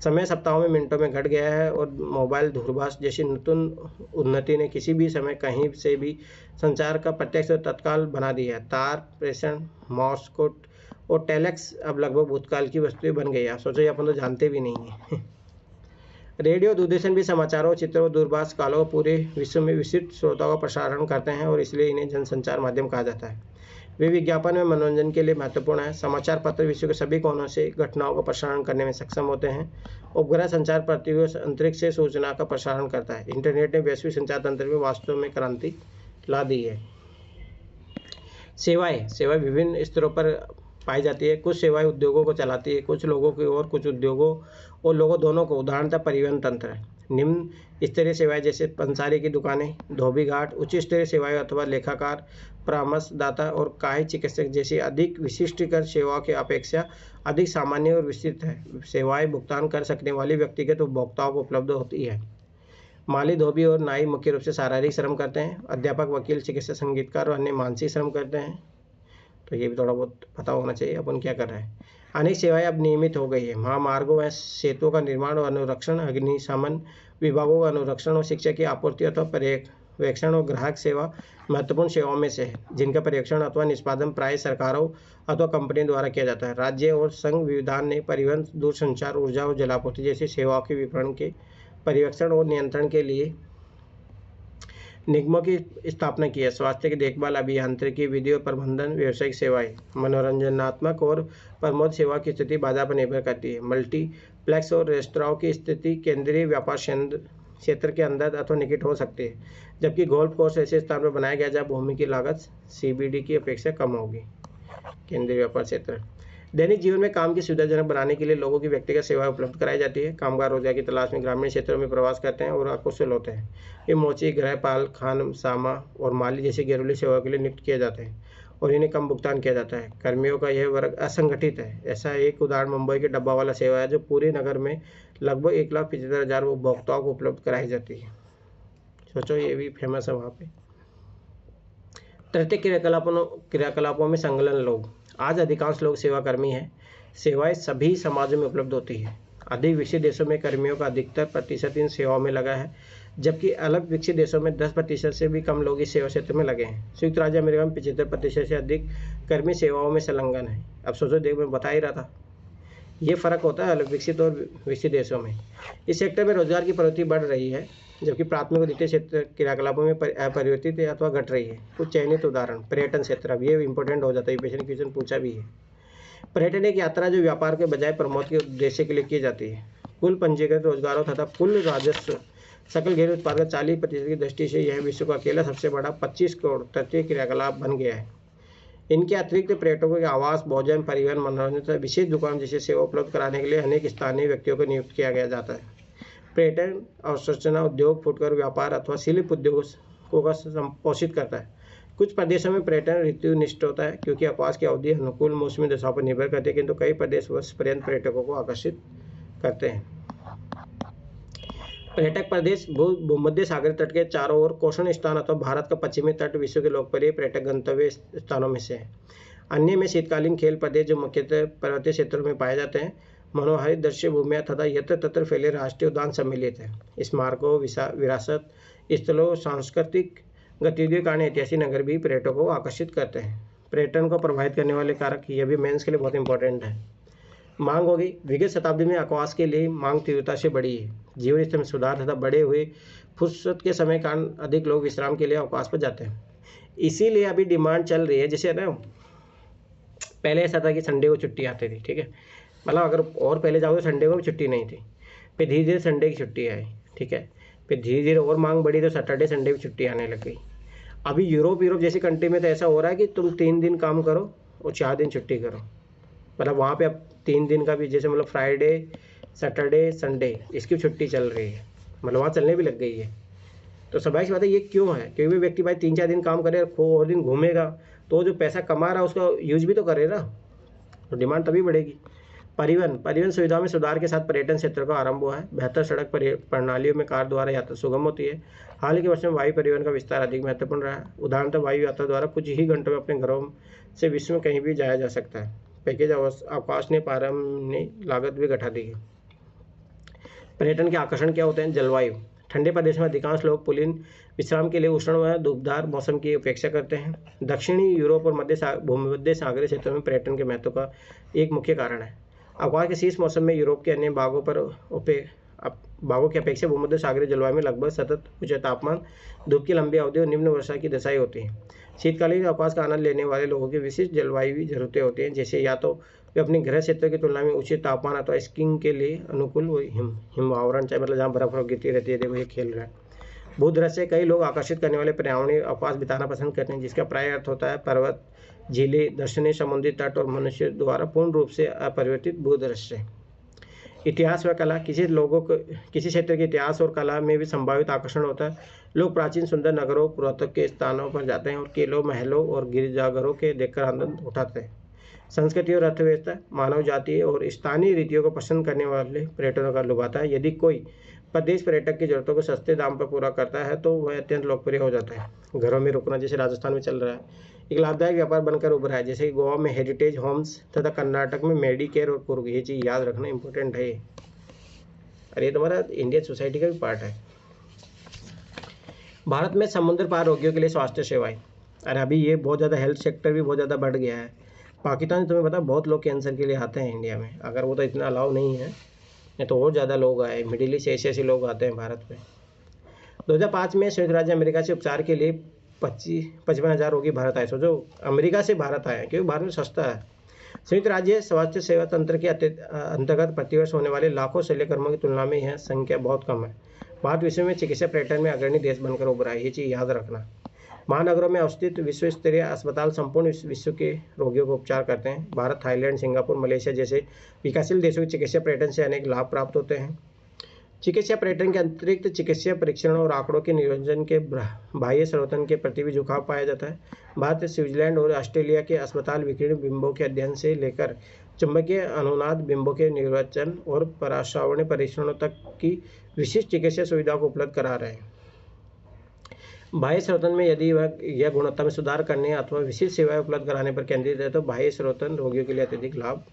समय सप्ताहों में मिनटों में घट गया है और मोबाइल दूरभाष जैसी नতুन उन्नति ने किसी भी समय कहीं से भी संचार का प्रत्यक्ष और तत्काल बना दिया है। तार प्रेषण, मॉर्स कोड और टेलेक्स अब लगभग भूतकाल की वस्तुएं बन गई है। सोचो, ये अपन तो जानते भी नहीं है। रेडियो दूरदर्शन भी समाचारों, चित्रों, दूरभाष कालों पूरे विश्व में विस्तृत श्रोताओं का प्रसारण करते हैं और इसलिए इन्हें जनसंचार माध्यम कहा जाता है। वे विज्ञापन में मनोरंजन के लिए महत्वपूर्ण है। समाचार पत्र विश्व के सभी कोनों से घटनाओं का प्रसारण करने में सक्षम होते हैं। उपग्रह संचार पृथ्वी और अंतरिक्ष से सूचना का प्रसारण करता है। इंटरनेट ने वैश्विक संचार तंत्र में वास्तव में क्रांति ला दी है। सेवाएं विभिन्न स्तरों पर पाई जाती है। कुछ सेवाएं उद्योगों को चलाती है, कुछ लोगों की और कुछ उद्योगों और लोगों दोनों को। उदाहरणतः परिवहन तंत्र है। निम्न स्तरीय सेवाएं जैसे पंसारी की दुकानें, धोबी घाट। उच्च स्तरीय सेवाएं अथवा लेखाकार, परामर्शदाता और काई चिकित्सक जैसी अधिक विशिष्टीकृत सेवाओं की अपेक्षा अधिक सामान्य और विस्तृत है। सेवाएं भुगतान कर सकने वाली व्यक्तिगत उपभोक्ताओं को उपलब्ध होती है। माली, धोबी और नाई मुख्य रूप से शारीरिक श्रम करते हैं। अध्यापक, वकील, चिकित्सक, संगीतकार और अन्य मानसिक श्रम करते हैं। तो ये भी थोड़ा बहुत पता होना चाहिए अपन क्या कर रहे हैं। अनेक सेवाएं अब नियमित हो गई है। महामार्गों व सेतुओं का निर्माण और अनुरक्षण, अग्निशमन विभागों का अनुरक्षण और शिक्षा की आपूर्ति अथवा पर्यवेक्षण और ग्राहक सेवा महत्वपूर्ण सेवाओं में से है, जिनका पर्यवेक्षण अथवा निष्पादन प्राय सरकारों अथवा कंपनियों द्वारा किया जाता है। राज्य और संघ विधान ने परिवहन, दूरसंचार, ऊर्जा और जलापूर्ति जैसी सेवाओं के विपणन के पर्यवेक्षण और नियंत्रण के लिए निगमों की स्थापना की है। स्वास्थ्य की देखभाल, अभियांत्रिकी, विधि और प्रबंधन, व्यावसायिक सेवाएं, मनोरंजनात्मक और प्रमोद सेवा की स्थिति बाजार पर निर्भर करती है। मल्टीप्लेक्स और रेस्तराओं की स्थिति केंद्रीय व्यापार क्षेत्र के अंदर अथवा निकट हो सकती है, जबकि गोल्फ कोर्स ऐसे स्थान पर बनाया गया जहाँ भूमि की लागत CBD की अपेक्षा कम होगी। केंद्रीय व्यापार क्षेत्र। दैनिक जीवन में काम की सुविधाजनक बनाने के लिए लोगों की व्यक्तिगत सेवाएं उपलब्ध कराई जाती है। कामगार रोजगार की तलाश में ग्रामीण क्षेत्रों में प्रवास करते हैं और अकुशल होते हैं। ये मोची, गृहपाल, खानसामा और माली जैसी घरेलू सेवाओं के लिए नियुक्त किए जाते हैं और इन्हें कम भुगतान किया जाता है। कर्मियों का यह वर्ग असंगठित है। ऐसा एक उदाहरण मुंबई के डब्बा वाला सेवा है, जो पूरे नगर में लगभग 1,75,000 उपभोक्ताओं को उपलब्ध कराई जाती है। सोचो, ये भी फेमस है वहाँ पे। तृतीय क्रियाकलापों में संलग्न लोग। आज अधिकांश लोग सेवाकर्मी हैं। सेवाएं सभी समाजों में उपलब्ध होती है। अधिक विकसित देशों में कर्मियों का अधिकतर प्रतिशत इन सेवाओं में लगा है, जबकि अलग विकसित देशों में 10% से भी कम लोग इस सेवा क्षेत्र में लगे हैं। संयुक्त राज्य अमेरिका में 75% से अधिक कर्मी सेवाओं में संलग्न है। अब सोचो, देख मैं बता ही रहा था, ये फर्क होता है अलग विकसित और विकसित देशों में। इस सेक्टर में रोजगार की प्रवृत्ति बढ़ रही है, जबकि प्राथमिक और द्वितीय क्षेत्र क्रियाकलापों में अपरिवर्तित अथवा घट रही है। कुछ चयनित उदाहरण। पर्यटन क्षेत्र। अब ये इंपॉर्टेंट हो जाता है, क्वेश्चन पूछा भी है। पर्यटन एक यात्रा जो व्यापार के बजाय प्रमोद के उद्देश्य के लिए की जाती है। कुल पंजीकृत रोजगारों तथा कुल राजस्व सकल घरेलू उत्पाद का 40% की दृष्टि से यह विश्व का अकेला सबसे बड़ा 25 करोड़ तृतीय क्रियाकलाप बन गया है। इनके अतिरिक्त पर्यटकों के आवास, भोजन, परिवहन, मनोरंजन तथा विशेष दुकान जैसी सेवा उपलब्ध कराने के लिए अनेक स्थानीय व्यक्तियों को नियुक्त किया गया जाता है। पर्यटन अवसंरचना उद्योग फुटकर व्यापार अथवा शिल्प उद्योगों का पोषित करता है। कुछ प्रदेशों में पर्यटन ऋतुनिष्ठ होता है, क्योंकि अवकाश की अवधि अनुकूल मौसमी दशाओं पर निर्भर करती है, किंतु कई प्रदेश वर्ष पर्यंत पर्यटकों को आकर्षित करते हैं। पर्यटक प्रदेश भूमध्य सागर तट के चारों ओर कोषण स्थान अथवा भारत का पश्चिमी तट विश्व के लोकप्रिय पर्यटक गंतव्य स्थानों में से है। अन्य में शीतकालीन खेल प्रदेश जो मुख्यतः पर्वतीय क्षेत्रों में पाए जाते हैं, मनोहारी दृश्य भूमियाँ तथा यत्र तत्र फैले राष्ट्रीय उद्यान सम्मिलित है। स्मारकों, विरासत स्थलों, सांस्कृतिक गतिविधियों के कारण ऐतिहासिक नगर भी पर्यटकों को आकर्षित करते हैं। पर्यटन को प्रभावित करने वाले कारक, यह भी मेंस के लिए बहुत इंपॉर्टेंट है। मांग होगी। विगत शताब्दी में आवास के लिए मांग तीव्रता से बढ़ी है। जीवन स्तर में सुधार तथा बढ़े हुए फुर्सत के समय कारण अधिक लोग विश्राम के लिए अवकाश पर जाते हैं, इसीलिए अभी डिमांड चल रही है। जैसे ना पहले ऐसा था कि संडे को छुट्टी आती थी, ठीक है, मतलब अगर और पहले जाओ तो संडे को भी छुट्टी नहीं थी, फिर धीरे धीरे संडे की छुट्टी आई, ठीक है, फिर धीरे धीरे और मांग बढ़ी तो सैटरडे संडे भी छुट्टी आने लग गई। अभी यूरोप जैसी कंट्री में तो ऐसा हो रहा है कि तुम 3 दिन काम करो और 4 दिन छुट्टी करो, मतलब वहाँ पे अब 3 दिन का भी, जैसे मतलब फ्राइडे, सैटरडे, संडे, इसकी छुट्टी चल रही है, मतलब वहाँ चलने भी लग गई है। तो स्वाभाविक सी बात है, ये क्यों है? क्योंकि व्यक्ति भाई 3-4 दिन काम करे और दिन घूमेगा तो जो पैसा कमा रहा है उसका यूज भी तो करे ना, तो डिमांड तभी बढ़ेगी। परिवहन सुविधाओं में सुधार के साथ पर्यटन क्षेत्र का आरंभ हुआ है। बेहतर सड़क प्रणालियों में कार द्वारा यात्रा सुगम होती है। हाल के वर्षों में वायु परिवहन का विस्तार अधिक महत्वपूर्ण रहा है। उदाहरणतः वायु यात्रा द्वारा कुछ ही घंटों में अपने घरों से विश्व में कहीं भी जाया जा सकता है। पैकेज अवकाश ने प्रारंभ ने लागत भी घटा दी है। पर्यटन के आकर्षण क्या होते हैं? जलवायु। ठंडे प्रदेशों में अधिकांश लोग पुलिन विश्राम के लिए उष्ण व धूपदार मौसम की अपेक्षा करते हैं। दक्षिणी यूरोप और भूमध्य सागरीय क्षेत्रों में पर्यटन के महत्व का एक मुख्य कारण है। अगवा के शीर्ष मौसम में यूरोप के अन्य भागों की अपेक्षा भूमध्य सागरीय जलवायु में लगभग सतत उच्च तापमान, धूप की लंबी अवधि और निम्न वर्षा की दशाएं होती हैं। शीतकालीन अवकाश का आनंद लेने वाले लोगों की विशिष्ट जलवायु जरूरतें होती हैं, जैसे या तो वे अपने गृह क्षेत्र की तुलना में उचित तापमान अथवा स्कीइंग के लिए अनुकूल हिमवावरण चाहे मतलब जहाँ बर्फ गिरती रहती है, देखो ये खेल रहा है। भूदृश्य कई लोग आकर्षित करने वाले पर्यावरणीय अवकाश बिताना पसंद करते हैं, जिसका प्राय अर्थ होता है पर्वत, झीलें, दर्शनीय समुद्री तट और मनुष्य द्वारा पूर्ण रूप से अपरिवर्तित भूदृश्य। इतिहास व कला। किसी क्षेत्र के इतिहास और कला में भी संभावित आकर्षण होता है। लोग प्राचीन सुंदर नगरों, पुरातत्व के स्थानों पर जाते हैं और किलों, महलों और गिरजाघरों के देखकर आनंद उठाते हैं। संस्कृति और अर्थव्यवस्था। मानव जाति और स्थानीय रीतियों को पसंद करने वाले पर्यटकों का लुभाता है। यदि कोई प्रदेश पर्यटक की जरूरतों को सस्ते दाम पर पूरा करता है तो वह अत्यंत लोकप्रिय हो जाता है। घरों में रुकना, जैसे राजस्थान में चल रहा है, एक लाभदायक व्यापार बनकर उभरा है। जैसे गोवा में हेरिटेज होम्स तथा कर्नाटक में मेडिकेयर और कुर्ग। ये चीज़ याद रखना इंपॉर्टेंट है। और ये तुम्हारा इंडियन सोसाइटी का भी पार्ट है। भारत में समुद्र पार रोगियों के लिए स्वास्थ्य सेवाएं। अरे अभी ये बहुत ज़्यादा हेल्थ सेक्टर भी बहुत ज़्यादा बढ़ गया है। पाकिस्तान में तुम्हें पता बहुत लोग कैंसर के लिए आते हैं इंडिया में, अगर वो तो इतना अलाउ नहीं है, नहीं तो और ज़्यादा लोग आए। मिडिल ईस्ट एशिया से लोग आते हैं भारत में। 2005 में संयुक्त राज्य अमेरिका से उपचार के लिए 55,000 रोगी भारत आए। सोचो अमेरिका से भारत आए, क्योंकि भारत में सस्ता है। संयुक्त राज्य स्वास्थ्य सेवा तंत्र के अंतर्गत प्रतिवर्ष होने वाले लाखों शल्यकर्मियों की तुलना में यह संख्या बहुत कम है। भारत विश्व में चिकित्सा पर्यटन में अग्रणी देश बनकर उभरा है। ये चीज़ याद रखना। महानगरों में अवस्थित विश्व स्तरीय अस्पताल संपूर्ण विश्व के रोगियों को उपचार करते हैं। भारत, थाईलैंड, सिंगापुर, मलेशिया जैसे विकासशील देशों की चिकित्सा पर्यटन से अनेक लाभ प्राप्त होते हैं। चिकित्सा पर्यटन के अतिरिक्त चिकित्सा परीक्षण और आंकड़ों के नियोजन के बाह्य स्रोतन के प्रति भी झुकाव पाया जाता है। भारत, स्विट्जरलैंड और ऑस्ट्रेलिया के अस्पताल विकिरण बिंबों के अध्ययन से लेकर चुंबकीय अनुनाद बिंबों के निर्वचन और पराश्रवण परीक्षणों तक की विशिष्ट चिकित्सा सुविधाओं को उपलब्ध करा रहे हैं। बाह्य स्रोतन में यदि वह यह गुणवत्ता में सुधार करने अथवा विशिष्ट सेवाएं उपलब्ध कराने पर केंद्रित है तो बाह्य स्रोतन रोगियों के लिए अत्यधिक लाभ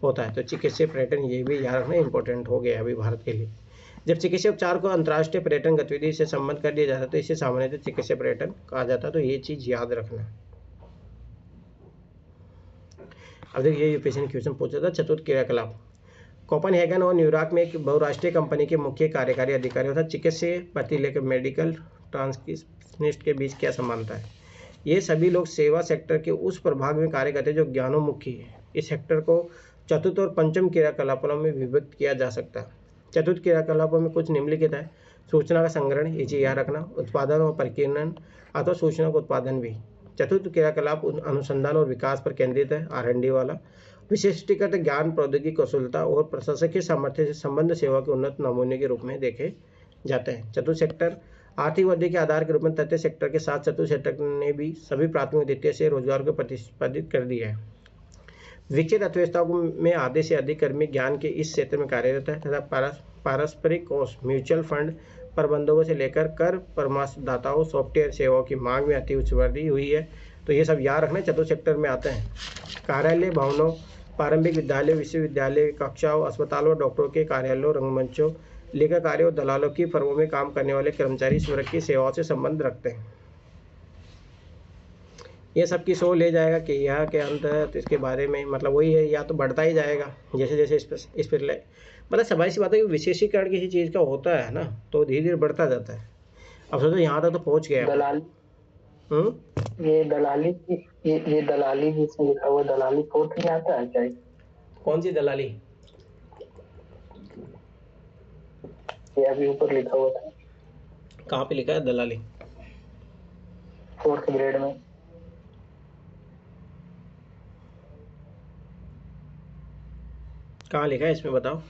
होता है। तो चिकित्सा पर्यटन ये भी याद रखना इंपॉर्टेंट हो गया अभी भारत के लिए। जब चिकित्सा उपचार को अंतर्राष्ट्रीय पर्यटन गतिविधि से संबंध कर दिया जाता है तो इसे सामान्यतः चिकित्सा पर्यटन कहा जाता है। तो ये चीज़ याद रखना। अब देखिए ये यूपीएससी ने क्वेश्चन पूछा था चतुर्थ क्रियाकलाप। कोपेनहेगन और न्यूयॉर्क में एक बहुराष्ट्रीय कंपनी के मुख्य कार्यकारी अधिकारी तथा चिकित्सा प्रति लेकर मेडिकल ट्रांसक्रिप्शनिस्ट के बीच क्या समानता है? ये सभी लोग सेवा सेक्टर के उस प्रभाग में कार्य करते हैं जो ज्ञानोन्मुखी है। इस सेक्टर को चतुर्थ और पंचम क्रियाकलापों में विभक्त किया जा सकता है। चतुर्थ क्रियाकलापों में कुछ निम्नलिखित है। सूचना का संग्रहण, ये चीज़ याद रखना। उत्पादन और प्रकीर्णन अथवा सूचना का उत्पादन भी। चतुर्थ क्रियाकलाप अनुसंधान और विकास पर केंद्रित है, R&D वाला। विशिष्टीकृत ज्ञान, प्रौद्योगिकी, कौशलता और प्रशासकीय सामर्थ्य से संबंध सेवा के उन्नत नमूने के रूप में देखे जाते हैं। चतुर्थ सेक्टर आर्थिक वृद्धि के आधार के रूप में तृतीय सेक्टर के साथ चतुर्थ सेक्टर ने भी सभी प्राथमिक द्वितीय से रोजगार को प्रतिस्पर्धित कर दिया है। विकसित अर्थव्यवस्थाओं में आधे से अधिक कर्मी ज्ञान के इस क्षेत्र में कार्यरत है तथा पारस्परिक कोष, म्यूचुअल फंड प्रबंधकों से लेकर कर परामर्शदाताओं, सॉफ्टवेयर सेवाओं की मांग में अति उच्च वृद्धि हुई है। तो ये सब याद रखना चतुर्थ सेक्टर में आते हैं। कार्यालय भवनों, प्रारंभिक विद्यालय, विश्वविद्यालय कक्षाओं, अस्पतालों, डॉक्टरों के कार्यालयों, रंगमंचों, लेखाकारों, दलालों की फर्मों में काम करने वाले कर्मचारी सुरक्षा की सेवाओं से संबंध रखते हैं। ये सब की शो ले जाएगा कि यह के अंत है, तो इसके बारे में मतलब वही है, या तो बढ़ता ही जाएगा जैसे जैसे इस पर मतलब सवाल सी बात है कि विशेषीकरण किसी चीज़ का होता है ना तो धीरे धीरे बढ़ता जाता है। अब सोचो यहाँ तक तो पहुँच गया। ये दलाली जिसमें लिखा हुआ दलाली फोर्थ में आता है क्या? कौन सी दलाली? ये अभी ऊपर लिखा हुआ था। कहाँ पे लिखा है दलाली? 4th ग्रेड में। कहाँ लिखा है इसमें बताओ?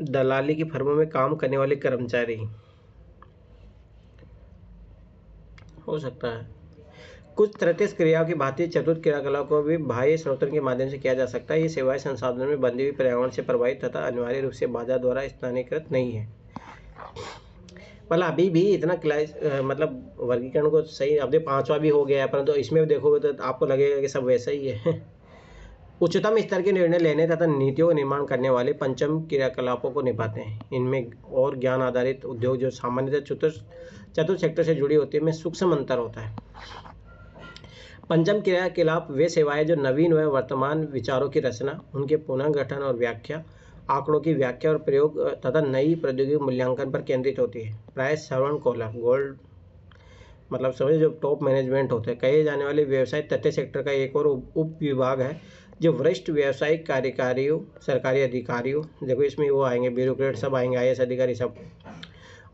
दलाली की फर्मों में काम करने वाले कर्मचारी हो सकता है। कुछ तृतीय क्रियाओं की भांति चतुर्थ क्रियाकलाप को भी बाह्य स्रोतों के माध्यम से किया जा सकता है। ये सेवाएं संसाधनों में बंधी हुई पर्यावरण से प्रभावित तथा अनिवार्य रूप से बाधा द्वारा स्थानीयकृत नहीं है। मतलब अभी भी इतना मतलब वर्गीकरण को सही अब 5वां भी हो गया है, परंतु इसमें भी देखोगे तो आपको लगेगा कि सब वैसा ही है। उच्चतम स्तर के निर्णय लेने तथा नीतियों का निर्माण करने वाले पंचम क्रियाकलापों को निभाते हैं। इनमें और ज्ञान आधारित उद्योग जो सामान्यतः चतुर्थ सेक्टर से जुड़ी होती है में सूक्ष्म अंतर होता है। पंचम क्रियाकलाप वे सेवाएं जो नवीन व वर्तमान विचारों की रचना, उनके पुनर्गठन और व्याख्या, आंकड़ों की व्याख्या और प्रयोग तथा नई प्रौद्योगिकी मूल्यांकन पर केंद्रित होती है। प्राय श्रवण कॉलर गोल्ड मतलब समझे जो टॉप मैनेजमेंट होते हैं कहे जाने वाले व्यवसाय तथ्य सेक्टर का एक और उप विभाग है जो वरिष्ठ व्यावसायिक कार्यकारियों, सरकारी अधिकारियों, देखो इसमें वो आएंगे ब्यूरोक्रेट सब आएंगे, IAS अधिकारी सब,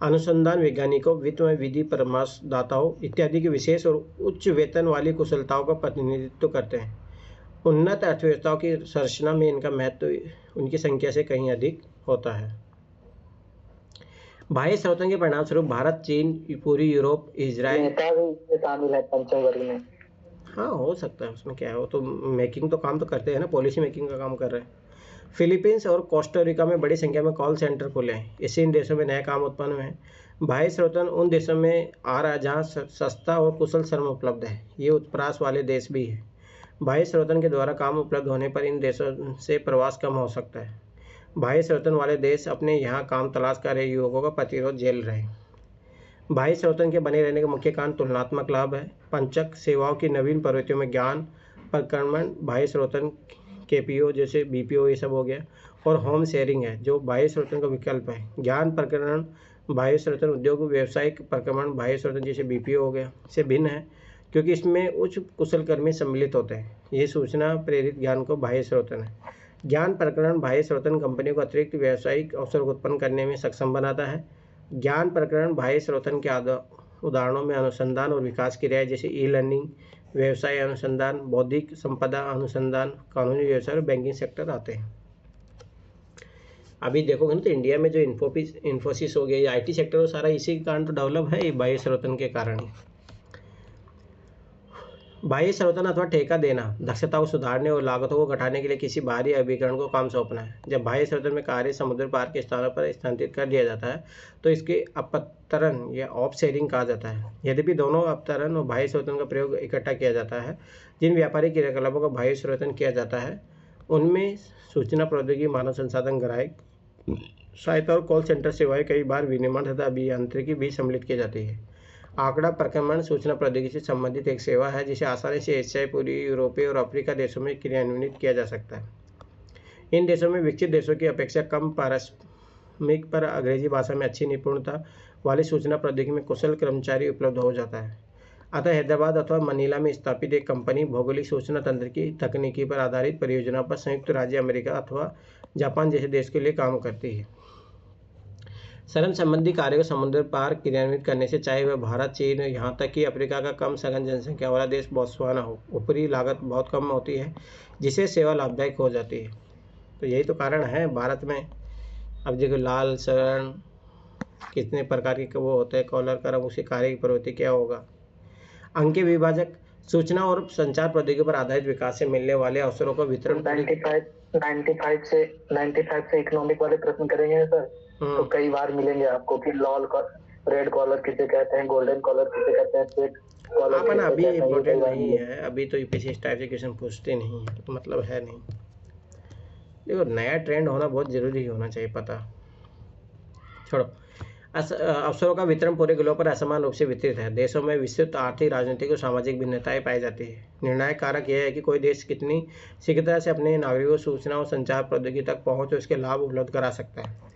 अनुसंधान वैज्ञानिकों, वित्त में विधि परामर्शदाताओं इत्यादि के विशेष और उच्च वेतन वाली कुशलताओं का प्रतिनिधित्व करते हैं। उन्नत अर्थव्यवस्थाओं की संरचना में इनका महत्व उनकी संख्या से कहीं अधिक होता है। बाह्य स्रोतों के परिणाम स्वरूप भारत, चीन, पूरी यूरोप, इजराइल शामिल है पंचम वर्ग में। हाँ हो सकता है, उसमें क्या है, वो तो मेकिंग तो काम तो करते हैं ना, पॉलिसी मेकिंग का काम कर रहे हैं। फिलीपींस और कोस्टारिका में बड़ी संख्या में कॉल सेंटर खुले हैं। इससे इन देशों में नए काम उत्पन्न हुए हैं। बाह्य स्रोतन उन देशों में आ रहा है जहाँ सस्ता और कुशल श्रम उपलब्ध है। ये उत्प्रास वाले देश भी है। बाह्य स्रोतन के द्वारा काम उपलब्ध होने पर इन देशों से प्रवास कम हो सकता है। बाह्य स्रोतन वाले देश अपने यहाँ काम तलाश कर रहे युवकों का प्रतिरोध झेल रहे हैं। बाह्य स्रोतन के बने रहने का मुख्य कारण तुलनात्मक लाभ है। पंचक सेवाओं की नवीन प्रवृत्तियों में ज्ञान प्रक्रमण बाह्य स्रोतन KPO जैसे BPO ये सब हो गया, और होम शेयरिंग है जो बाह्य स्रोतन का विकल्प है। ज्ञान प्रकरण बाह्य स्रोतन उद्योग व्यावसायिक प्रक्रमण बाह्य स्रोतन जैसे BPO हो गया से भिन्न है क्योंकि इसमें उच्च कुशल कर्मी सम्मिलित होते हैं। ये सूचना प्रेरित ज्ञान को बाह्य स्रोतन है। ज्ञान प्रकरण बाह्य स्रोतन कंपनियों को अतिरिक्त व्यावसायिक अवसर उत्पन्न करने में सक्षम बनाता है। ज्ञान प्रकरण बाह्य स्रोतन के उदाहरणों में अनुसंधान और विकास क्रियाएं जैसे ई-लर्निंग, व्यवसाय अनुसंधान, बौद्धिक संपदा अनुसंधान, कानूनी व्यवसाय और बैंकिंग सेक्टर आते हैं। अभी देखोगे ना तो इंडिया में जो इन्फोसिस हो गया, IT सेक्टर वो सारा इसी के कारण तो डेवलप है, ये बाह्य स्रोतन के कारण ही। बाह्य स्रोतन अथवा ठेका देना दक्षता को सुधारने और लागतों को घटाने के लिए किसी बाहरी अभिकरण को काम सौंपना है। जब बाह्य स्रोतन में कार्य समुद्र पार के स्थानों पर स्थानांतरित कर दिया जाता है तो इसके अपतरण या ऑफ शेयरिंग कहा जाता है। यद्यपि दोनों अपतरण और बाह्य स्रोतन का प्रयोग इकट्ठा किया जाता है, जिन व्यापारिक क्रियाकलापों का बाह्य स्रोतन किया जाता है उनमें सूचना प्रौद्योगिकी, मानव संसाधन, ग्राहक सहायता और कॉल सेंटर सेवाएं कई बार विनिर्माण तथा अभियांत्रिकी भी सम्मिलित की जाती है। आंकड़ा प्रक्रमण सूचना प्रौद्योगिकी से संबंधित एक सेवा है जिसे आसानी से एशियाई, पूर्वी यूरोपीय और अफ्रीका देशों में क्रियान्वित किया जा सकता है। इन देशों में विकसित देशों की अपेक्षा कम पारस्परिक पर अंग्रेजी भाषा में अच्छी निपुणता वाली सूचना प्रौद्योगिकी में कुशल कर्मचारी उपलब्ध हो जाता है। अतः हैदराबाद अथवा मनीला में स्थापित एक कंपनी भौगोलिक सूचना तंत्र की तकनीकी पर आधारित परियोजना पर संयुक्त राज्य अमेरिका अथवा जापान जैसे देश के लिए काम करती है। श्रम संबंधी कार्य को समुद्र पार क्रियान्वित करने से चाहे वह भारत, चीन, यहाँ तक कि अफ्रीका का कम सघन जनसंख्या वाला देश बोत्सवाना हो, ऊपरी लागत बहुत कम होती है जिससे सेवा लाभदायक हो जाती है। तो यही तो कारण है भारत में। अब देखो लाल शरण कितने प्रकार के वो होते हैं, कॉलर करम, उसके कार्य की प्रवृत्ति क्या होगा। अंक विभाजक सूचना और संचार प्रौद्योगिकी पर आधारित विकास से मिलने वाले अवसरों का वितरण 95 से इकोनॉमिक वाले प्रश्न करेंगे सर, तो कई बार मिलेंगे आपको कि लॉल रेड कॉलर किसे कहते हैं, गोल्डन कॉलर किसे कहते हैं, स्ट्रेट कॉलर अपन अभी इम्पोर्टेंट नहीं है, अभी तो यूपीएससी इस टाइप से क्वेश्चन पूछते नहीं है, तो मतलब है नहीं। देखो नया ट्रेंड होना बहुत जरूरी होना चाहिए पता। छोड़ो, अवसरों का वितरण पूरे ग्लोब पर असमान रूप से वितरित है। देशों में विस्तृत आर्थिक, राजनीतिक और सामाजिक भिन्नताएं पाई जाती है। निर्णायक कारक यह है कि कोई देश कितनी शीघ्रता से अपने नागरिकों को सूचना और संचार प्रौद्योगिकी तक पहुंच और इसके लाभ उपलब्ध करा सकता है।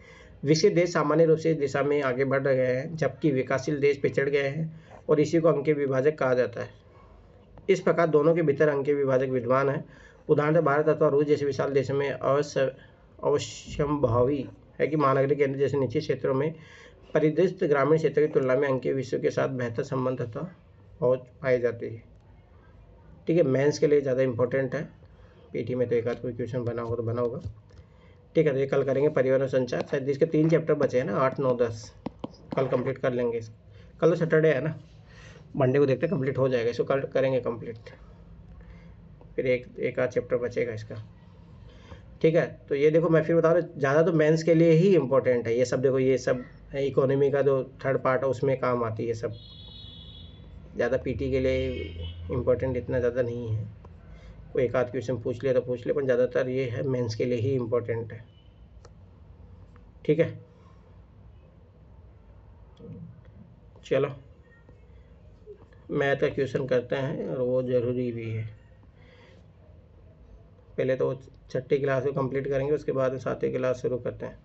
विकसित देश सामान्य रूप से इस दिशा में आगे बढ़ गए हैं जबकि विकासशील देश पिछड़ गए हैं और इसी को अंक विभाजक कहा जाता है। इस प्रकार दोनों के भीतर अंक विभाजक विद्यमान है। उदाहरण भारत अथवा रूस जैसे विशाल देशों में अवश्यंभावी है कि महानगरीय केंद्र जैसे निजी क्षेत्रों में परिदृष्ट ग्रामीण क्षेत्र की तुलना में अंकीय विश्व के साथ बेहतर संबंध तथा पहुँच पाई जाती है। ठीक है, मेंस के लिए ज़्यादा इंपॉर्टेंट है। पीटी में तो एक आध कोई क्वेश्चन बना होगा तो बना होगा। ठीक है, तो ये कल करेंगे परिवहन और संचार। शायद इसके 3 चैप्टर बचे हैं ना, 8, 9, 10 कल कंप्लीट कर लेंगे। कल तो सैटरडे है ना, मंडे को देखते हैं कंप्लीट हो जाएगा, इसको कल करेंगे कंप्लीट, फिर एक आध चैप्टर बचेगा इसका। ठीक है, तो ये देखो मैं फिर बता रहा हूँ, ज़्यादा तो मेंस के लिए ही इम्पोर्टेंट है ये सब। देखो ये सब इकोनॉमी का जो थर्ड पार्ट है उसमें काम आती है ये सब, ज़्यादा पीटी के लिए इम्पोर्टेंट इतना ज़्यादा नहीं है। कोई एक आध क्वेश्चन पूछ लिया तो पूछ ले, पर ज़्यादातर ये है मेंस के लिए ही इम्पोर्टेंट है। ठीक है, चलो मैथ का क्वेश्चन करते हैं, और वो ज़रूरी भी है। पहले तो 6ठी क्लास को कंप्लीट करेंगे, उसके बाद 7वीं क्लास शुरू करते हैं।